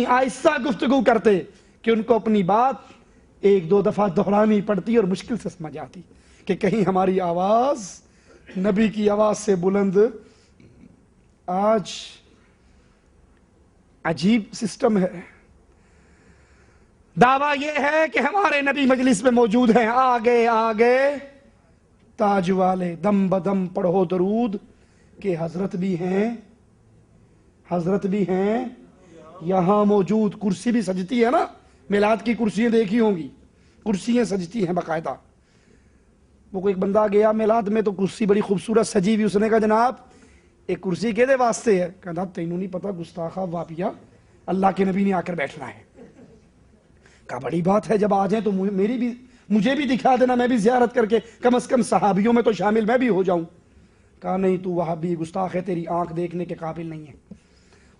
آہستہ گفتگو کرتے کہ ان کو اپنی بات 1-2 دفعہ دہرانی پڑتی اور مشکل سے سمجھ آتی کہ کہیں ہماری آواز نبی کی آواز سے بلند۔ آج عجیب سسٹم ہے، دعویٰ یہ ہے کہ ہمارے نبی مجلس میں موجود ہیں، آگے آگے تاج والے دم بدم پڑھو درود کہ حضرت بھی ہیں، حضرت بھی ہیں یہاں موجود۔ کرسی بھی سجتی ہے نا، میلاد کی کرسیاں دیکھی ہوں گی، کرسیاں سجتی ہیں باقاعدہ۔ وہ کوئی ایک بندہ گیا میلاد میں تو کرسی بڑی خوبصورت سجی ہوئی، اس نے کہا جناب ایک کرسی کہدے واسطے ہے؟ کہا تینوں نہیں پتا گستاخا واپیا، اللہ کے نبی نے آ کر بیٹھنا ہے۔ کہا بڑی بات ہے، جب آ جائیں تو مجھے بھی دکھا دینا، میں بھی زیارت کر کے کم از کم صحابیوں میں تو شامل میں بھی ہو جاؤں۔ کہا نہیں تو وہابی گستاخ ہے، تیری آنکھ دیکھنے کے قابل نہیں ہے۔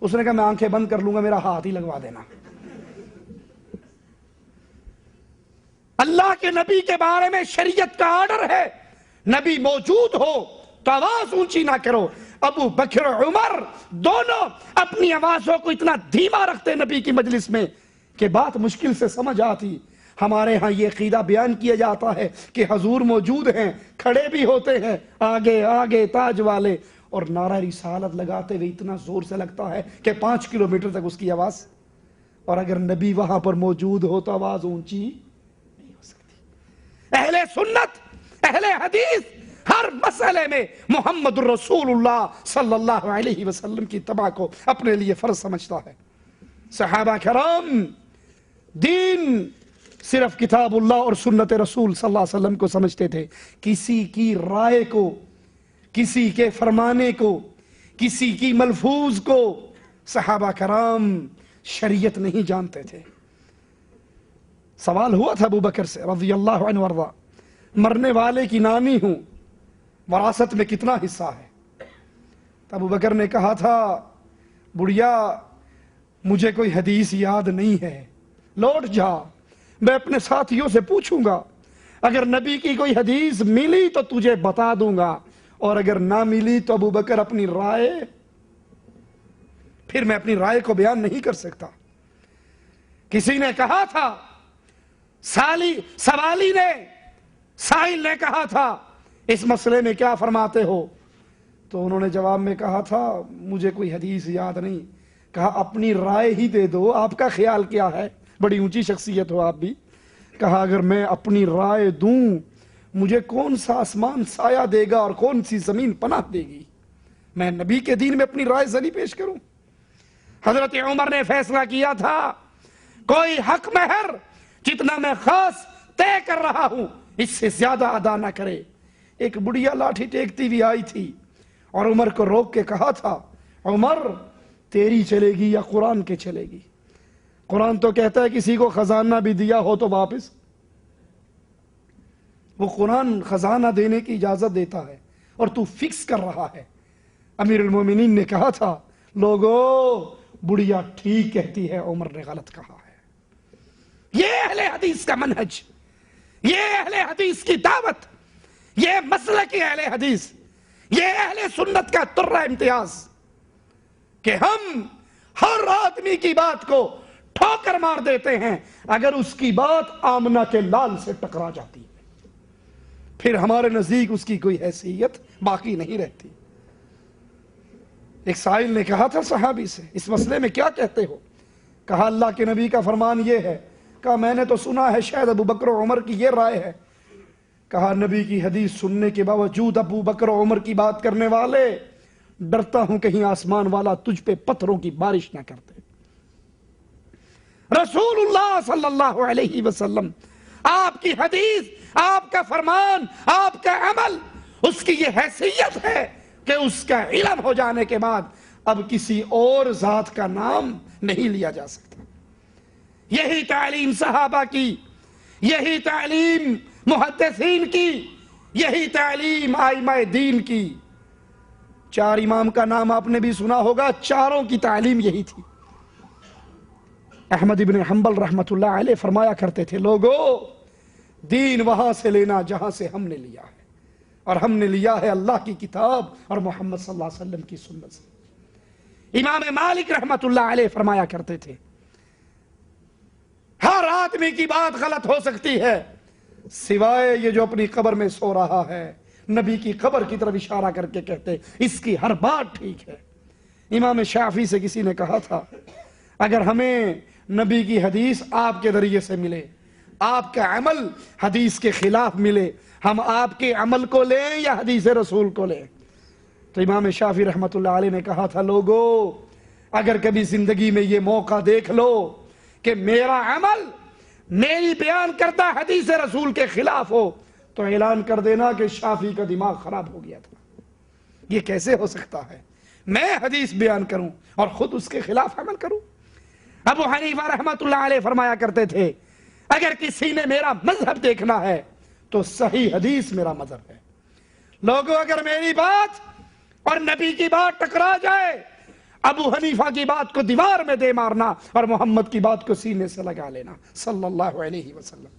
اس نے کہا میں آنکھیں بند کر لوں گا، میرا ہاتھ ہی لگوا دینا۔ اللہ کے نبی کے بارے میں شریعت کا آرڈر ہے، نبی موجود ہو تو آواز اونچی نہ کرو۔ ابو بکر عمر دونوں اپنی آوازوں کو اتنا دھیما رکھتے نبی کی مجلس میں کہ بات مشکل سے سمجھ آتی۔ ہمارے ہاں یہ عقیدہ بیان کیا جاتا ہے کہ حضور موجود ہیں، کھڑے بھی ہوتے ہیں، آگے آگے تاج والے، اور نعرہ رسالت لگاتے ہوئے اتنا زور سے لگتا ہے کہ 5 کلومیٹر تک اس کی آواز، اور اگر نبی وہاں پر موجود ہو تو آواز اونچی نہیں ہو سکتی۔ اہل سنت، اہل حدیث ہر مسئلے میں محمد الرسول اللہ صلی اللہ علیہ وسلم کی اتباع کو اپنے لیے فرض سمجھتا ہے۔ صحابہ کرام دین صرف کتاب اللہ اور سنت رسول صلی اللہ علیہ وسلم کو سمجھتے تھے، کسی کی رائے کو، کسی کے فرمانے کو، کسی کی ملفوظ کو صحابہ کرام شریعت نہیں جانتے تھے۔ سوال ہوا تھا ابو بکر سے رضی اللہ عنہ وارضا، مرنے والے کی نانی ہوں، وراثت میں کتنا حصہ ہے؟ تو ابو بکر نے کہا تھا بڑھیا مجھے کوئی حدیث یاد نہیں ہے، لوٹ جا، میں اپنے ساتھیوں سے پوچھوں گا، اگر نبی کی کوئی حدیث ملی تو تجھے بتا دوں گا، اور اگر نہ ملی تو ابو بکر اپنی رائے، پھر میں اپنی رائے کو بیان نہیں کر سکتا۔ کسی نے کہا تھا، سوالی نے، سائل نے کہا تھا اس مسئلے میں کیا فرماتے ہو؟ تو انہوں نے جواب میں کہا تھا مجھے کوئی حدیث یاد نہیں۔ کہا اپنی رائے ہی دے دو، آپ کا خیال کیا ہے؟ بڑی اونچی شخصیت ہو آپ بھی۔ کہا اگر میں اپنی رائے دوں مجھے کون سا آسمان سایہ دے گا اور کون سی زمین پناہ دے گی؟ میں نبی کے دین میں اپنی رائے زنی پیش کروں؟ حضرت عمر نے فیصلہ کیا تھا کوئی حق مہر جتنا میں خاص طے کر رہا ہوں اس سے زیادہ ادا نہ کرے۔ ایک بڑھیا لاٹھی ٹیکتی ہوئی آئی تھی اور عمر کو روک کے کہا تھا عمر تیری چلے گی یا قرآن کے چلے گی؟ قرآن تو کہتا ہے کسی کو خزانہ بھی دیا ہو تو واپس، وہ قرآن خزانہ دینے کی اجازت دیتا ہے اور تو فکس کر رہا ہے۔ امیر المومنین نے کہا تھا لوگو بڑھیا ٹھیک کہتی ہے، عمر نے غلط کہا ہے۔ یہ اہل حدیث کا منہج، یہ اہل حدیث کی دعوت، یہ مسلک اہل حدیث، یہ اہل سنت کا ترہ امتیاز کہ ہم ہر آدمی کی بات کو ٹھوکر مار دیتے ہیں اگر اس کی بات آمنہ کے لال سے ٹکرا جاتی ہے، پھر ہمارے نزدیک اس کی کوئی حیثیت باقی نہیں رہتی۔ ایک سائل نے کہا تھا صحابی سے اس مسئلے میں کیا کہتے ہو؟ کہا اللہ کے نبی کا فرمان یہ ہے۔ کہا میں نے تو سنا ہے شاید ابو بکر و عمر کی یہ رائے ہے۔ کہا نبی کی حدیث سننے کے باوجود ابو بکر و عمر کی بات کرنے والے، ڈرتا ہوں کہیں آسمان والا تجھ پہ پتھروں کی بارش نہ کر دے۔ رسول اللہ صلی اللہ علیہ وسلم، آپ کی حدیث، آپ کا فرمان، آپ کا عمل، اس کی یہ حیثیت ہے کہ اس کا علم ہو جانے کے بعد اب کسی اور ذات کا نام نہیں لیا جا سکتا۔ یہی تعلیم صحابہ کی، یہی تعلیم محدثین کی، یہی تعلیم ائمہ دین کی۔ 4 امام کا نام آپ نے بھی سنا ہوگا، چاروں کی تعلیم یہی تھی۔ احمد ابن حنبل رحمت اللہ علیہ فرمایا کرتے تھے لوگو دین وہاں سے لینا جہاں سے ہم نے لیا ہے، اور ہم نے لیا ہے اللہ کی کتاب اور محمد صلی اللہ علیہ وسلم کی سنت سے۔ امام مالک رحمت اللہ علیہ فرمایا کرتے تھے ہر آدمی کی بات غلط ہو سکتی ہے سوائے یہ جو اپنی قبر میں سو رہا ہے۔ نبی کی قبر کی طرف اشارہ کر کے کہتے اس کی ہر بات ٹھیک ہے۔ امام شافعی سے کسی نے کہا تھا اگر ہمیں نبی کی حدیث آپ کے ذریعے سے ملے، آپ کا عمل حدیث کے خلاف ملے، ہم آپ کے عمل کو لیں یا حدیث رسول کو لیں؟ تو امام شافعی رحمت اللہ علیہ نے کہا تھا لوگو اگر کبھی زندگی میں یہ موقع دیکھ لو کہ میرا عمل میری بیان کرتا حدیث رسول کے خلاف ہو تو اعلان کر دینا کہ شافعی کا دماغ خراب ہو گیا تھا۔ یہ کیسے ہو سکتا ہے میں حدیث بیان کروں اور خود اس کے خلاف عمل کروں؟ ابو حنیفہ رحمت اللہ علیہ فرمایا کرتے تھے اگر کسی نے میرا مذہب دیکھنا ہے تو صحیح حدیث میرا مذہب ہے۔ لوگوں اگر میری بات اور نبی کی بات ٹکرا جائے، ابو حنیفہ کی بات کو دیوار میں دے مارنا اور محمد کی بات کو سینے سے لگا لینا صلی اللہ علیہ وسلم۔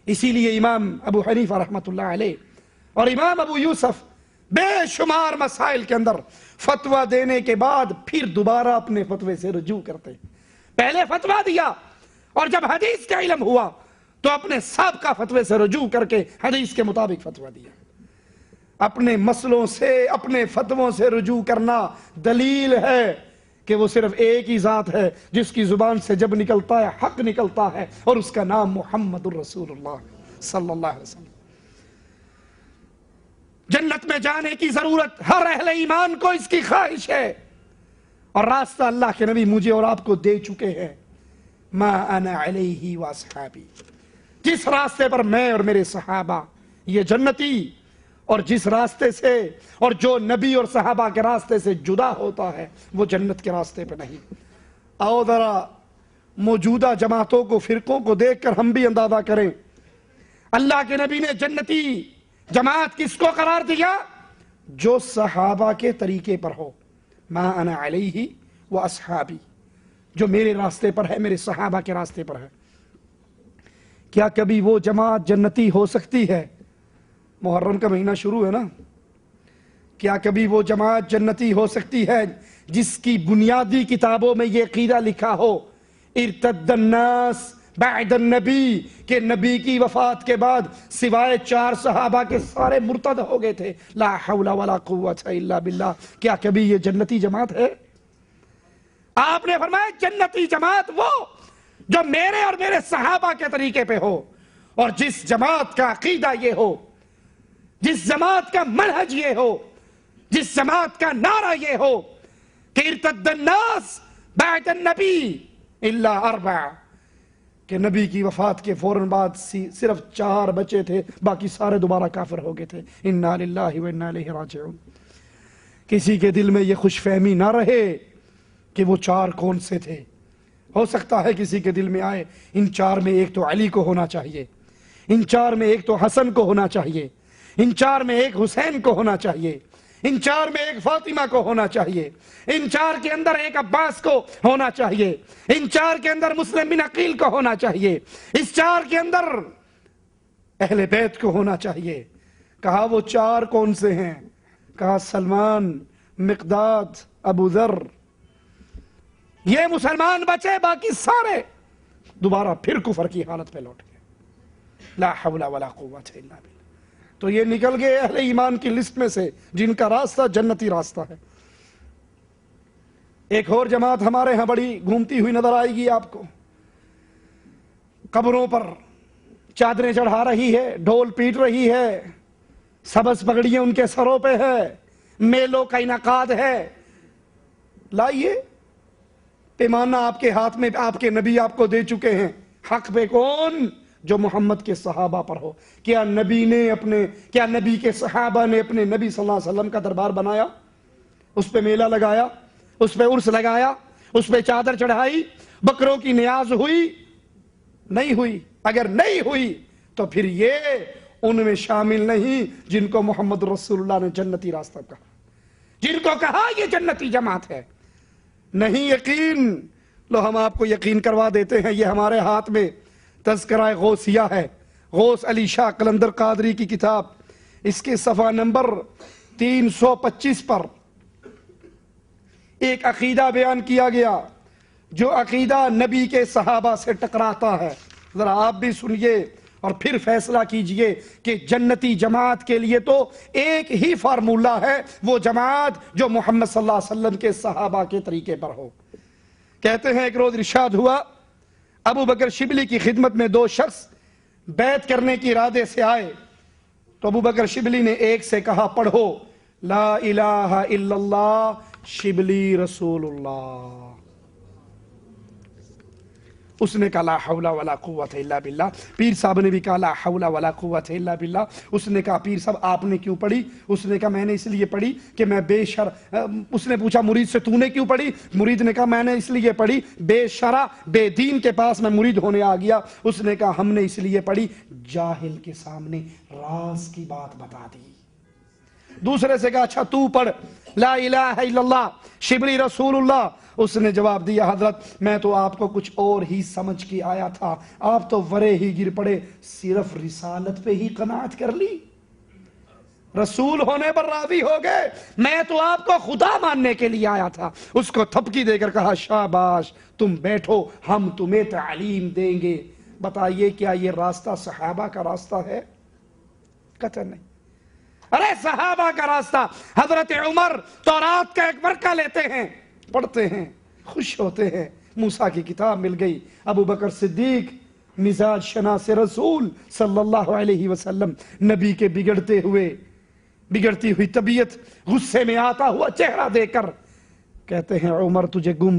اسی لیے امام ابو حنیفہ رحمت اللہ علیہ اور امام ابو یوسف بے شمار مسائل کے اندر فتویٰ دینے کے بعد پھر دوبارہ اپنے فتوے سے رجوع کرتے۔ پہلے فتویٰ دیا اور جب حدیث کا علم ہوا تو اپنے سابقہ فتوے سے رجوع کر کے حدیث کے مطابق فتویٰ دیا۔ اپنے مسئلوں سے، اپنے فتووں سے رجوع کرنا دلیل ہے کہ وہ صرف ایک ہی ذات ہے جس کی زبان سے جب نکلتا ہے حق نکلتا ہے، اور اس کا نام محمد الرسول اللہ صلی اللہ علیہ وسلم۔ جنت میں جانے کی ضرورت ہر اہل ایمان کو اس کی خواہش ہے، اور راستہ اللہ کے نبی مجھے اور آپ کو دے چکے ہیں۔ ما انا علیہ واصحابی، جس راستے پر میں اور میرے صحابہ یہ جنتی، اور جس راستے سے اور جو نبی اور صحابہ کے راستے سے جدا ہوتا ہے وہ جنت کے راستے پہ نہیں۔ آؤ ذرا موجودہ جماعتوں کو، فرقوں کو دیکھ کر ہم بھی اندازہ کریں اللہ کے نبی نے جنتی جماعت کس کو قرار دیا؟ جو صحابہ کے طریقے پر ہو۔ ما انا علیہ و اصحابی، جو میرے راستے پر ہے، میرے صحابہ کے راستے پر ہے۔ کیا کبھی وہ جماعت جنتی ہو سکتی ہے؟ محرم کا مہینہ شروع ہے نا، کیا کبھی وہ جماعت جنتی ہو سکتی ہے جس کی بنیادی کتابوں میں یہ عقیدہ لکھا ہو ارتد الناس بعد النبی، کہ نبی کی وفات کے بعد سوائے 4 صحابہ کے سارے مرتد ہو گئے تھے؟ لا حول ولا قوت الا باللہ۔ کیا کبھی یہ جنتی جماعت ہے؟ آپ نے فرمایا جنتی جماعت وہ جو میرے اور میرے صحابہ کے طریقے پہ ہو، اور جس جماعت کا عقیدہ یہ ہو، جس جماعت کا منہج یہ ہو، جس جماعت کا نعرہ یہ ہو کہ ارتد الناس بعد النبی الا 4، کہ نبی کی وفات کے فوراً بعد صرف 4 بچے تھے، باقی سارے دوبارہ کافر ہو گئے تھے۔ انا للہ و انا الیہ راجعون۔ کسی کے دل میں یہ خوش فہمی نہ رہے کہ وہ 4 کون سے تھے۔ ہو سکتا ہے کسی کے دل میں آئے ان 4 میں ایک تو علی کو ہونا چاہیے، ان 4 میں ایک تو حسن کو ہونا چاہیے، ان 4 میں ایک حسین کو ہونا چاہیے، ان 4 میں ایک فاطمہ کو ہونا چاہیے، ان 4 کے اندر ایک عباس کو ہونا چاہیے، ان 4 کے اندر مسلم بن عقیل کو ہونا چاہیے، اس 4 کے اندر اہل بیت کو ہونا چاہیے۔ کہا وہ 4 کون سے ہیں؟ کہا سلمان، مقداد، ابو ذر، یہ مسلمان بچے، باقی سارے دوبارہ پھر کفر کی حالت پہ لوٹ گئے۔ لا حول ولا قوت الا باللہ۔ تو یہ نکل گئے اہل ایمان کی لسٹ میں سے جن کا راستہ جنتی راستہ ہے۔ ایک اور جماعت ہمارے ہاں بڑی گھومتی ہوئی نظر آئے گی آپ کو، قبروں پر چادریں چڑھا رہی ہے، ڈھول پیٹ رہی ہے، سبز پگڑیاں ان کے سروں پہ ہے، میلوں کا انعقاد ہے۔ لائیے پیمانہ آپ کے ہاتھ میں، آپ کے نبی آپ کو دے چکے ہیں۔ حق پہ کون؟ جو محمد کے صحابہ پر ہو۔ کیا نبی کے صحابہ نے اپنے نبی صلی اللہ علیہ وسلم کا دربار بنایا؟ اس پہ میلہ لگایا، اس پہ عرس لگایا، اس پہ چادر چڑھائی، بکروں کی نیاز ہوئی؟ نہیں ہوئی۔ اگر نہیں ہوئی تو پھر یہ ان میں شامل نہیں جن کو محمد رسول اللہ نے جنتی راستہ کہا، جن کو کہا یہ جنتی جماعت ہے۔ نہیں یقین؟ لو ہم آپ کو یقین کروا دیتے ہیں۔ یہ ہمارے ہاتھ میں تذکرہ غوثیہ ہے، غوث علی شاہ قلندر قادری کی کتاب، اس کے صفحہ نمبر 325 پر ایک عقیدہ بیان کیا گیا جو عقیدہ نبی کے صحابہ سے ٹکراتا ہے۔ ذرا آپ بھی سنیے اور پھر فیصلہ کیجئے کہ جنتی جماعت کے لیے تو ایک ہی فارمولہ ہے، وہ جماعت جو محمد صلی اللہ علیہ وسلم کے صحابہ کے طریقے پر ہو۔ کہتے ہیں ایک روز ارشاد ہوا، ابو بکر شبلی کی خدمت میں 2 شخص بیعت کرنے کی ارادے سے آئے تو ابو بکر شبلی نے ایک سے کہا پڑھو لا الہ الا اللہ شبلی رسول اللہ۔ اس نے کہا لا حول ولا قوت الا باللہ۔ پیر صاحب نے بھی کہا لا حول ولا قوت الا باللہ۔ اس نے کہا پیر صاحب آپ نے کیوں پڑھی؟ اس نے کہا میں نے اس لیے پڑھی کہ میں بے شرع۔ اس نے پوچھا مرید سے تو نے کیوں پڑھی؟ مرید نے کہا میں نے اس لیے پڑھی، بے شرع بے دین کے پاس میں مرید ہونے آ گیا۔ اس نے کہا ہم نے اس لیے پڑھی جاہل کے سامنے راز کی بات بتا دی۔ دوسرے سے کہا اچھا تو پڑھ لا الہ الا اللہ شبلی رسول اللہ۔ اس نے جواب دیا حضرت میں تو آپ کو کچھ اور ہی سمجھ کے آیا تھا، آپ تو ورے ہی گر پڑے، صرف رسالت پہ ہی قناعت کر لی، رسول ہونے پر راضی ہو گئے، میں تو آپ کو خدا ماننے کے لیے آیا تھا۔ اس کو تھپکی دے کر کہا شاباش تم بیٹھو ہم تمہیں تعلیم دیں گے۔ بتائیے کیا یہ راستہ صحابہ کا راستہ ہے؟ قطعاً نہیں۔ ارے صحابہ کا راستہ، حضرت عمر تورات کا ایک ورقہ لیتے ہیں، پڑھتے ہیں، خوش ہوتے ہیں، موسیٰ کی کتاب مل گئی۔ ابو بکر صدیق مزاج شناس رسول صلی اللہ علیہ وسلم، نبی کے بگڑتی ہوئی طبیعت، غصے میں آتا ہوا چہرہ دے کر کہتے ہیں عمر تجھے گم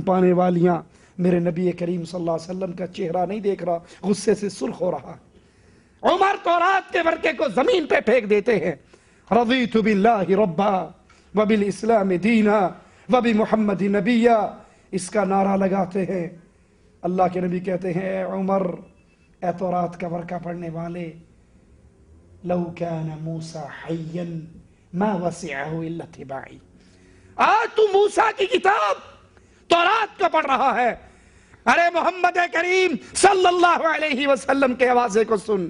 پانے والیاں، میرے نبی کریم صلی اللہ علیہ وسلم کا چہرہ نہیں دیکھ رہا، غصے سے سرخ ہو رہا۔ عمر تورات کے ورقے کو زمین پہ پھینک دیتے ہیں، رضیت باللہ ربا وبالاسلام دینا وبمحمد نبیا، اس کا نعرہ لگاتے ہیں۔ اللہ کے نبی کہتے ہیں اے عمر، اے تورات کا ورقہ پڑھنے والے، لو کان موسیٰ حیا ما وسعہ الا اتباعی۔ آج تو موسیٰ کی کتاب تورات کا پڑھ رہا ہے، ارے محمد کریم صلی اللہ علیہ وسلم کے حوالے کو سن۔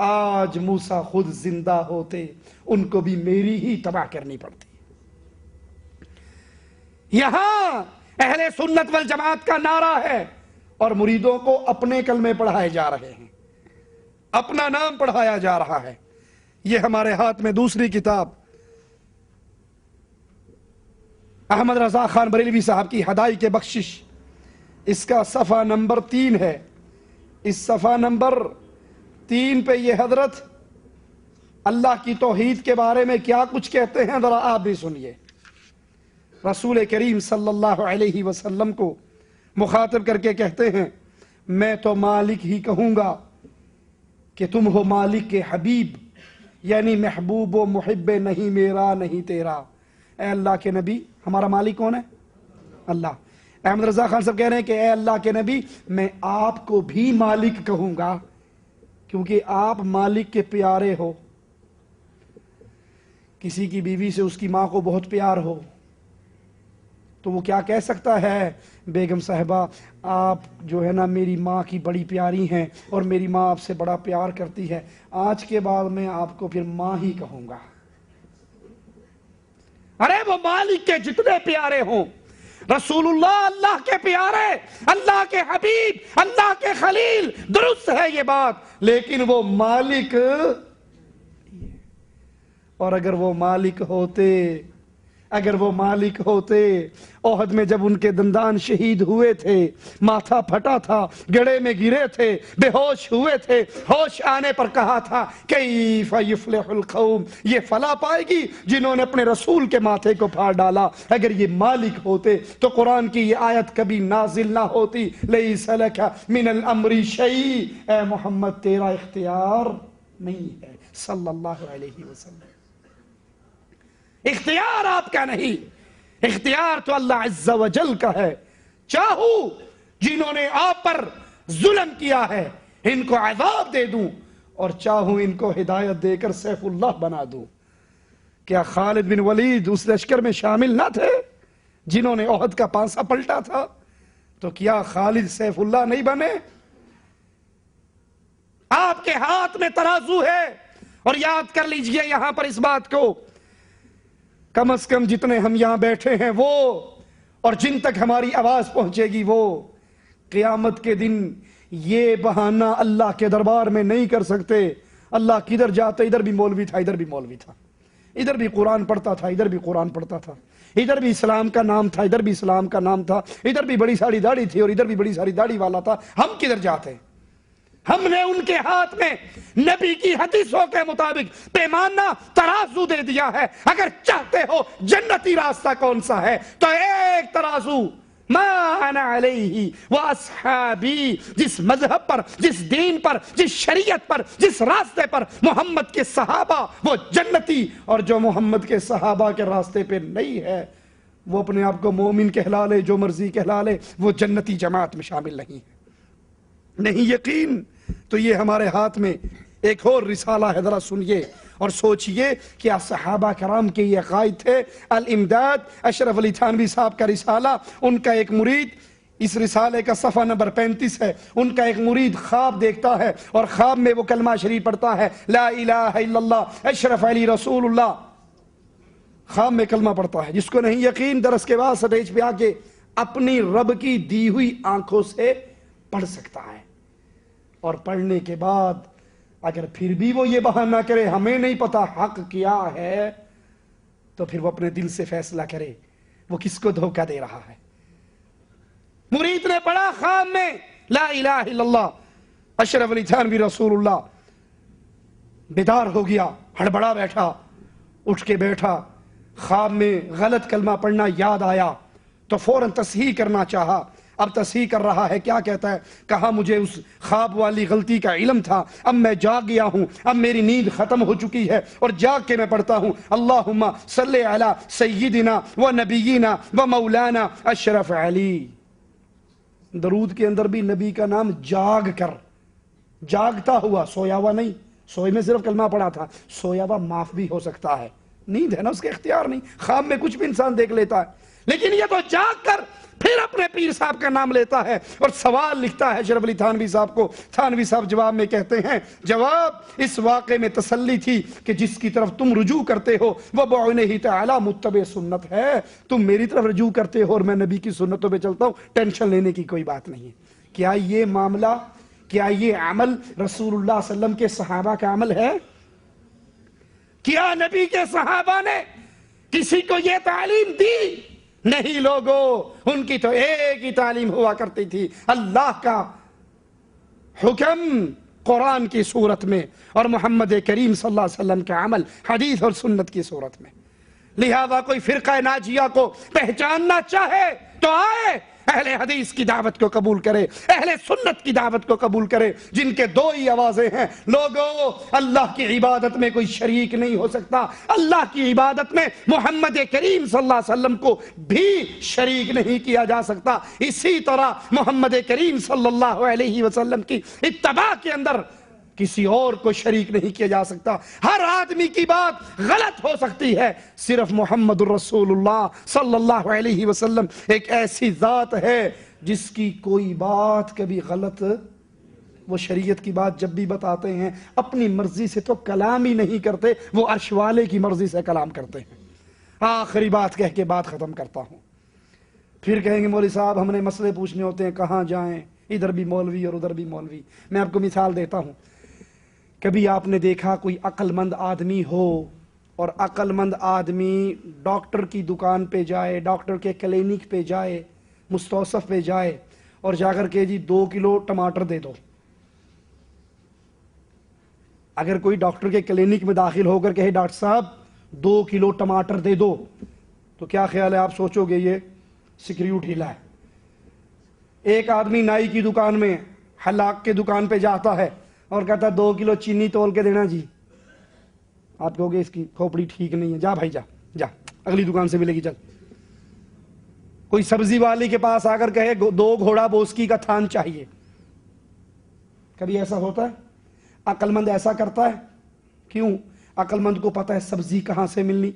آج موسیٰ خود زندہ ہوتے ان کو بھی میری ہی تباہ کرنی پڑتی۔ یہاں اہل سنت والجماعت کا نعرہ ہے اور مریدوں کو اپنے کلمے پڑھائے جا رہے ہیں، اپنا نام پڑھایا جا رہا ہے۔ یہ ہمارے ہاتھ میں دوسری کتاب احمد رضا خان بریلوی صاحب کی ہدائی کے بخشش، اس کا صفحہ نمبر 3 ہے۔ اس صفحہ نمبر 3 پہ یہ حضرت اللہ کی توحید کے بارے میں کیا کچھ کہتے ہیں، ذرا آپ بھی سنیے۔ رسول کریم صلی اللہ علیہ وسلم کو مخاطب کر کے کہتے ہیں میں تو مالک ہی کہوں گا کہ تم ہو مالک کے حبیب، یعنی محبوب و محب، نہیں میرا نہیں تیرا۔ اے اللہ کے نبی، ہمارا مالک کون ہے؟ اللہ۔ احمد رضا خان صاحب کہہ رہے ہیں کہ اے اللہ کے نبی میں آپ کو بھی مالک کہوں گا کیونکہ آپ مالک کے پیارے ہو۔ کسی کی بیوی سے اس کی ماں کو بہت پیار ہو تو وہ کیا کہہ سکتا ہے، بیگم صاحبہ آپ جو ہے نا میری ماں کی بڑی پیاری ہیں اور میری ماں آپ سے بڑا پیار کرتی ہے، آج کے بعد میں آپ کو پھر ماں ہی کہوں گا۔ ارے وہ مالک کے جتنے پیارے ہوں، رسول اللہ اللہ کے پیارے، اللہ کے حبیب، اللہ کے خلیل، درست ہے یہ بات، لیکن وہ مالک، اور اگر وہ مالک ہوتے احد میں جب ان کے دندان شہید ہوئے تھے، ماتھا پھٹا تھا، گڑے میں گرے تھے، بے ہوش ہوئے تھے، ہوش آنے پر کہا تھا کیف یفلح القوم، یہ فلاح پائے گی جنہوں نے اپنے رسول کے ماتھے کو پھاڑ ڈالا۔ اگر یہ مالک ہوتے تو قرآن کی یہ آیت کبھی نازل نہ ہوتی، لیس لک من الامر شیء، اے محمد تیرا اختیار نہیں ہے صلی اللہ علیہ وسلم۔ اختیار آپ کا نہیں، اختیار تو اللہ عز و جل کا ہے۔ چاہوں جنہوں نے آپ پر ظلم کیا ہے ان کو عذاب دے دوں اور چاہوں ان کو ہدایت دے کر سیف اللہ بنا دوں۔ کیا خالد بن ولید اس لشکر میں شامل نہ تھے جنہوں نے احد کا پانسا پلٹا تھا؟ تو کیا خالد سیف اللہ نہیں بنے؟ آپ کے ہاتھ میں ترازو ہے، اور یاد کر لیجئے یہاں پر اس بات کو، کم از کم جتنے ہم یہاں بیٹھے ہیں وہ اور جن تک ہماری آواز پہنچے گی وہ قیامت کے دن یہ بہانہ اللہ کے دربار میں نہیں کر سکتے۔ اللہ کدھر جاتے، ادھر بھی مولوی تھا، ادھر بھی مولوی تھا، ادھر بھی قرآن پڑھتا تھا، ادھر بھی قرآن پڑھتا تھا، ادھر بھی اسلام کا نام تھا، ادھر بھی اسلام کا نام تھا، ادھر بھی بڑی ساری داڑھی تھی اور ادھر بھی بڑی ساری داڑھی والا تھا۔ ہم کدھر جاتے؟ ہم نے ان کے ہاتھ میں نبی کی حدیثوں کے مطابق پیمانہ ترازو دے دیا ہے۔ اگر چاہتے ہو جنتی راستہ کون سا ہے تو ایک ترازو، ما انا علیہ واصحابی، جس مذہب پر، جس دین پر، جس شریعت پر، جس راستے پر محمد کے صحابہ وہ جنتی، اور جو محمد کے صحابہ کے راستے پہ نہیں ہے وہ اپنے آپ کو مومن کہلا لے، جو مرضی کہلا لے، وہ جنتی جماعت میں شامل نہیں ہے۔ نہیں یقین تو یہ ہمارے ہاتھ میں ایک اور رسالہ ہے، ذرا سنیے اور سوچئے کہ صحابہ کرام کے یہ قائد تھے۔ الامداد اشرف علی تھانوی صاحب کا رسالہ، ان کا ایک مرید، اس رسالے کا صفحہ نمبر 35 ہے، ان کا ایک مرید خواب دیکھتا ہے اور خواب میں وہ کلمہ شریف پڑھتا ہے، لا الہ الا اللہ اشرف علی رسول اللہ، خواب میں کلمہ پڑھتا ہے۔ جس کو نہیں یقین درس کے بعد سٹیج پہ آ کے اپنی رب کی دی ہوئی آنکھوں سے پڑھ سکتا ہے، اور پڑھنے کے بعد اگر پھر بھی وہ یہ بہانہ کرے ہمیں نہیں پتا حق کیا ہے تو پھر وہ اپنے دل سے فیصلہ کرے وہ کس کو دھوکہ دے رہا ہے۔ مرید نے پڑھا خواب میں لا الہ الا اللہ اشرف علی تھانوی رسول اللہ، بیدار ہو گیا، ہڑبڑا بیٹھا، اٹھ کے بیٹھا، خواب میں غلط کلمہ پڑھنا یاد آیا تو فوراً تصحیح کرنا چاہا۔ اب تصحیح کر رہا ہے، کیا کہتا ہے؟ کہا مجھے اس خواب والی غلطی کا علم تھا، اب میں جاگ گیا ہوں، اب میری نیند ختم ہو چکی ہے اور جاگ کے میں پڑھتا ہوں اللہم صلی علی سیدنا و نبینا و مولانا اشرف علی۔ درود کے اندر بھی نبی کا نام جاگ کر، جاگتا ہوا، سویا ہوا نہیں، سوئے میں صرف کلمہ پڑھا تھا، سویا ہوا معاف بھی ہو سکتا ہے، نیند ہے نا اس کے اختیار نہیں، خواب میں کچھ بھی انسان دیکھ لیتا ہے، لیکن یہ تو جاگ کر پھر اپنے پیر صاحب کا نام لیتا ہے اور سوال لکھتا ہے اشرف علی تھانوی صاحب کو۔ تھانوی صاحب جواب میں کہتے ہیں، جواب اس واقعے میں تسلی تھی کہ جس کی طرف تم رجوع کرتے ہو وہ بعینہ تعالی متبع سنت ہے، تم میری طرف رجوع کرتے ہو اور میں نبی کی سنتوں پہ چلتا ہوں، ٹینشن لینے کی کوئی بات نہیں ہے۔ کیا یہ معاملہ، کیا یہ عمل رسول اللہ صلی اللہ علیہ وسلم کے صحابہ کا عمل ہے؟ کیا نبی کے صحابہ نے کسی کو یہ تعلیم دی؟ نہیں لوگوں، ان کی تو ایک ہی تعلیم ہوا کرتی تھی، اللہ کا حکم قرآن کی صورت میں اور محمد کریم صلی اللہ علیہ وسلم کے عمل حدیث اور سنت کی صورت میں۔ لہذا کوئی فرقہ ناجیہ کو پہچاننا چاہے تو آئے، اہل حدیث کی دعوت کو قبول کرے، اہل سنت کی دعوت کو قبول کرے، جن کے دو ہی آوازیں ہیں، لوگوں اللہ کی عبادت میں کوئی شریک نہیں ہو سکتا، اللہ کی عبادت میں محمد کریم صلی اللہ علیہ وسلم کو بھی شریک نہیں کیا جا سکتا، اسی طرح محمد کریم صلی اللہ علیہ وسلم کی اتباع کے اندر کسی اور کو شریک نہیں کیا جا سکتا۔ ہر آدمی کی بات غلط ہو سکتی ہے، صرف محمد الرسول اللہ صلی اللہ علیہ وسلم ایک ایسی ذات ہے جس کی کوئی بات کبھی غلط، وہ شریعت کی بات جب بھی بتاتے ہیں اپنی مرضی سے تو کلام ہی نہیں کرتے، وہ عرش والے کی مرضی سے کلام کرتے ہیں۔ آخری بات کہہ کے بات ختم کرتا ہوں۔ پھر کہیں گے مولوی صاحب ہم نے مسئلے پوچھنے ہوتے ہیں، کہاں جائیں، ادھر بھی مولوی اور ادھر بھی مولوی۔ میں آپ کو مثال دیتا ہوں، کبھی آپ نے دیکھا کوئی عقل مند آدمی ہو اور عقل مند آدمی ڈاکٹر کی دکان پہ جائے، ڈاکٹر کے کلینک پہ جائے، مستوصف پہ جائے اور جا کر کے جی 2 کلو ٹماٹر دے دو؟ اگر کوئی ڈاکٹر کے کلینک میں داخل ہو کر کہے ڈاکٹر صاحب 2 کلو ٹماٹر دے دو، تو کیا خیال ہے آپ سوچو گے یہ سکریوٹ ہلا ہے۔ ایک آدمی نائی کی دکان میں، حلاق کے دکان پہ جاتا ہے اور کہتا ہے 2 کلو چینی تول کے دینا جی، آپ کہو گے اس کی کھوپڑی ٹھیک نہیں ہے، جا بھائی جا اگلی دکان سے ملے گی چل۔ کوئی سبزی والی کے پاس آ کر کہے 2 گھوڑا بوسکی کا تھان چاہیے، کبھی ایسا ہوتا ہے؟ عقل مند ایسا کرتا ہے؟ کیوں؟ عقل مند کو پتا ہے سبزی کہاں سے ملنی،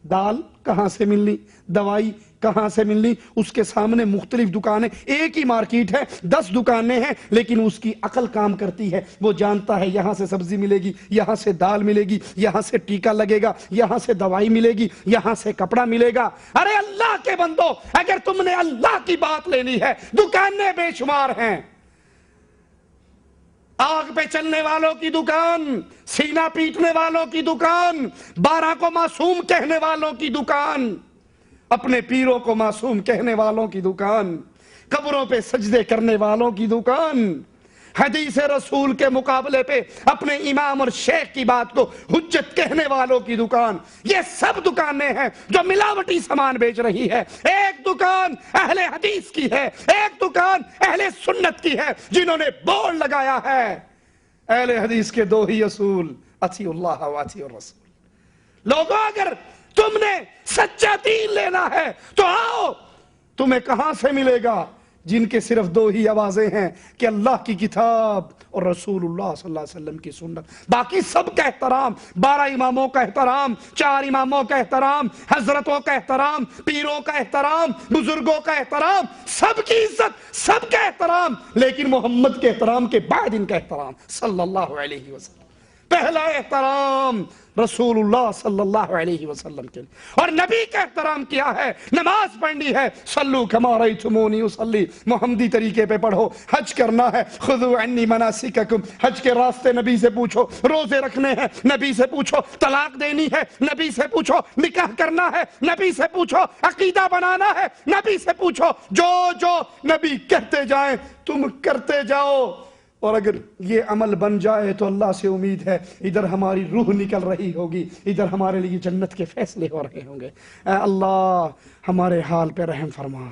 دال کہاں سے ملنی، دوائی کہاں سے ملنی۔ اس کے سامنے مختلف دکانیں، ایک ہی مارکیٹ ہے، 10 دکانیں ہیں، لیکن اس کی عقل کام کرتی ہے، وہ جانتا ہے یہاں سے سبزی ملے گی، یہاں سے دال ملے گی، یہاں سے ٹیکا لگے گا، یہاں سے دوائی ملے گی، یہاں سے کپڑا ملے گا۔ ارے اللہ کے بندو، اگر تم نے اللہ کی بات لینی ہے، دکانیں بے شمار ہیں، آگ پہ چلنے والوں کی دکان، سینہ پیٹنے والوں کی دکان، 12 کو معصوم کہنے والوں کی دکان، اپنے پیروں کو معصوم کہنے والوں کی دکان، قبروں پہ سجدے کرنے والوں کی دکان، حدیث رسول کے مقابلے پہ اپنے امام اور شیخ کی بات کو حجت کہنے والوں کی دکان، یہ سب دکانیں ہیں جو ملاوٹی سامان بیچ رہی ہے۔ ایک دکان اہل حدیث کی ہے، ایک دکان اہل سنت کی ہے، جنہوں نے بورڈ لگایا ہے اہل حدیث کے 2 ہی اصول، اطیعوا اللہ و اطیعوا الرسول۔ لوگوں اگر تم نے سچا دین لینا ہے تو آؤ، تمہیں کہاں سے ملے گا؟ جن کے صرف 2 ہی آوازیں ہیں کہ اللہ کی کتاب اور رسول اللہ صلی اللہ علیہ وسلم کی سنت، باقی سب کا احترام، 12 اماموں کا احترام، 4 اماموں کا احترام، حضرتوں کا احترام، پیروں کا احترام، بزرگوں کا احترام، سب کی عزت، سب کا احترام، لیکن محمد کے احترام کے بعد ان کا احترام صلی اللہ علیہ وسلم۔ پہلا احترام رسول اللہ صلی اللہ علیہ وسلم کے لیے، اور نبی کا احترام کیا ہے؟ نماز پڑھنی ہے، صلو کما رأیتمونی اصلی، محمدی طریقے پہ پڑھو۔ حج کرنا ہے، خذوا عنی مناسککم، حج کے راستے نبی سے پوچھو۔ روزے رکھنے ہیں، نبی سے پوچھو۔ طلاق دینی ہے، نبی سے پوچھو۔ نکاح کرنا ہے، نبی سے پوچھو۔ عقیدہ بنانا ہے، نبی سے پوچھو۔ جو نبی کہتے جائیں تم کرتے جاؤ، اور اگر یہ عمل بن جائے تو اللہ سے امید ہے ادھر ہماری روح نکل رہی ہوگی، ادھر ہمارے لیے جنت کے فیصلے ہو رہے ہوں گے۔ اے اللہ ہمارے حال پہ رحم فرما،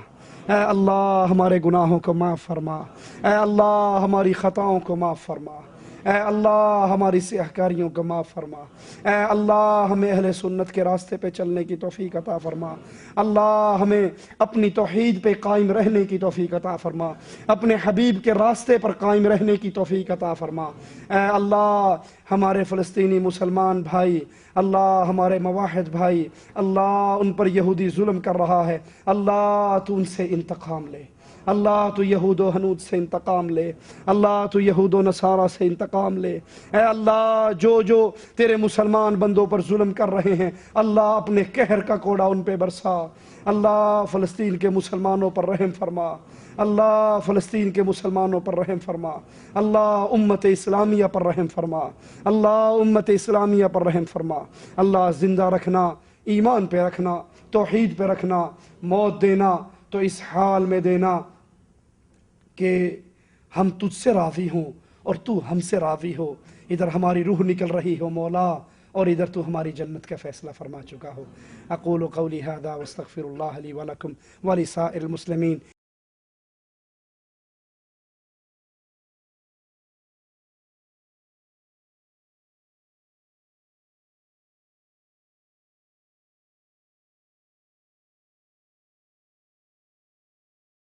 اے اللہ ہمارے گناہوں کو معاف فرما، اے اللہ ہماری خطاؤں کو معاف فرما، اے اللہ ہماری سیاہکاریوں کو معاف فرما، اے اللہ ہمیں اہل سنت کے راستے پہ چلنے کی توفیق عطا فرما، اللہ ہمیں اپنی توحید پہ قائم رہنے کی توفیق عطا فرما، اپنے حبیب کے راستے پر قائم رہنے کی توفیق عطا فرما۔ اے اللہ ہمارے فلسطینی مسلمان بھائی، اللہ ہمارے موحد بھائی، اللہ ان پر یہودی ظلم کر رہا ہے، اللہ تو ان سے انتقام لے، اللہ تو یہود و ہنود سے انتقام لے، اللہ تو یہود و نصارہ سے انتقام لے۔ اے اللہ جو تیرے مسلمان بندوں پر ظلم کر رہے ہیں، اللہ اپنے قہر کا کوڑا ان پہ برسا۔ اللہ فلسطین کے مسلمانوں پر رحم فرما، اللہ فلسطین کے مسلمانوں پر رحم فرما، اللہ امت اسلامیہ پر رحم فرما، اللہ امت اسلامیہ پر رحم فرما۔ اللہ زندہ رکھنا، ایمان پہ رکھنا، توحید پہ رکھنا، موت دینا تو اس حال میں دینا کہ ہم تجھ سے راضی ہوں اور تو ہم سے راضی ہو، ادھر ہماری روح نکل رہی ہو مولا، اور ادھر تو ہماری جنت کا فیصلہ فرما چکا ہو۔ اقول قولی ھذا واستغفر اللہ لی ولکم ولسائر المسلمین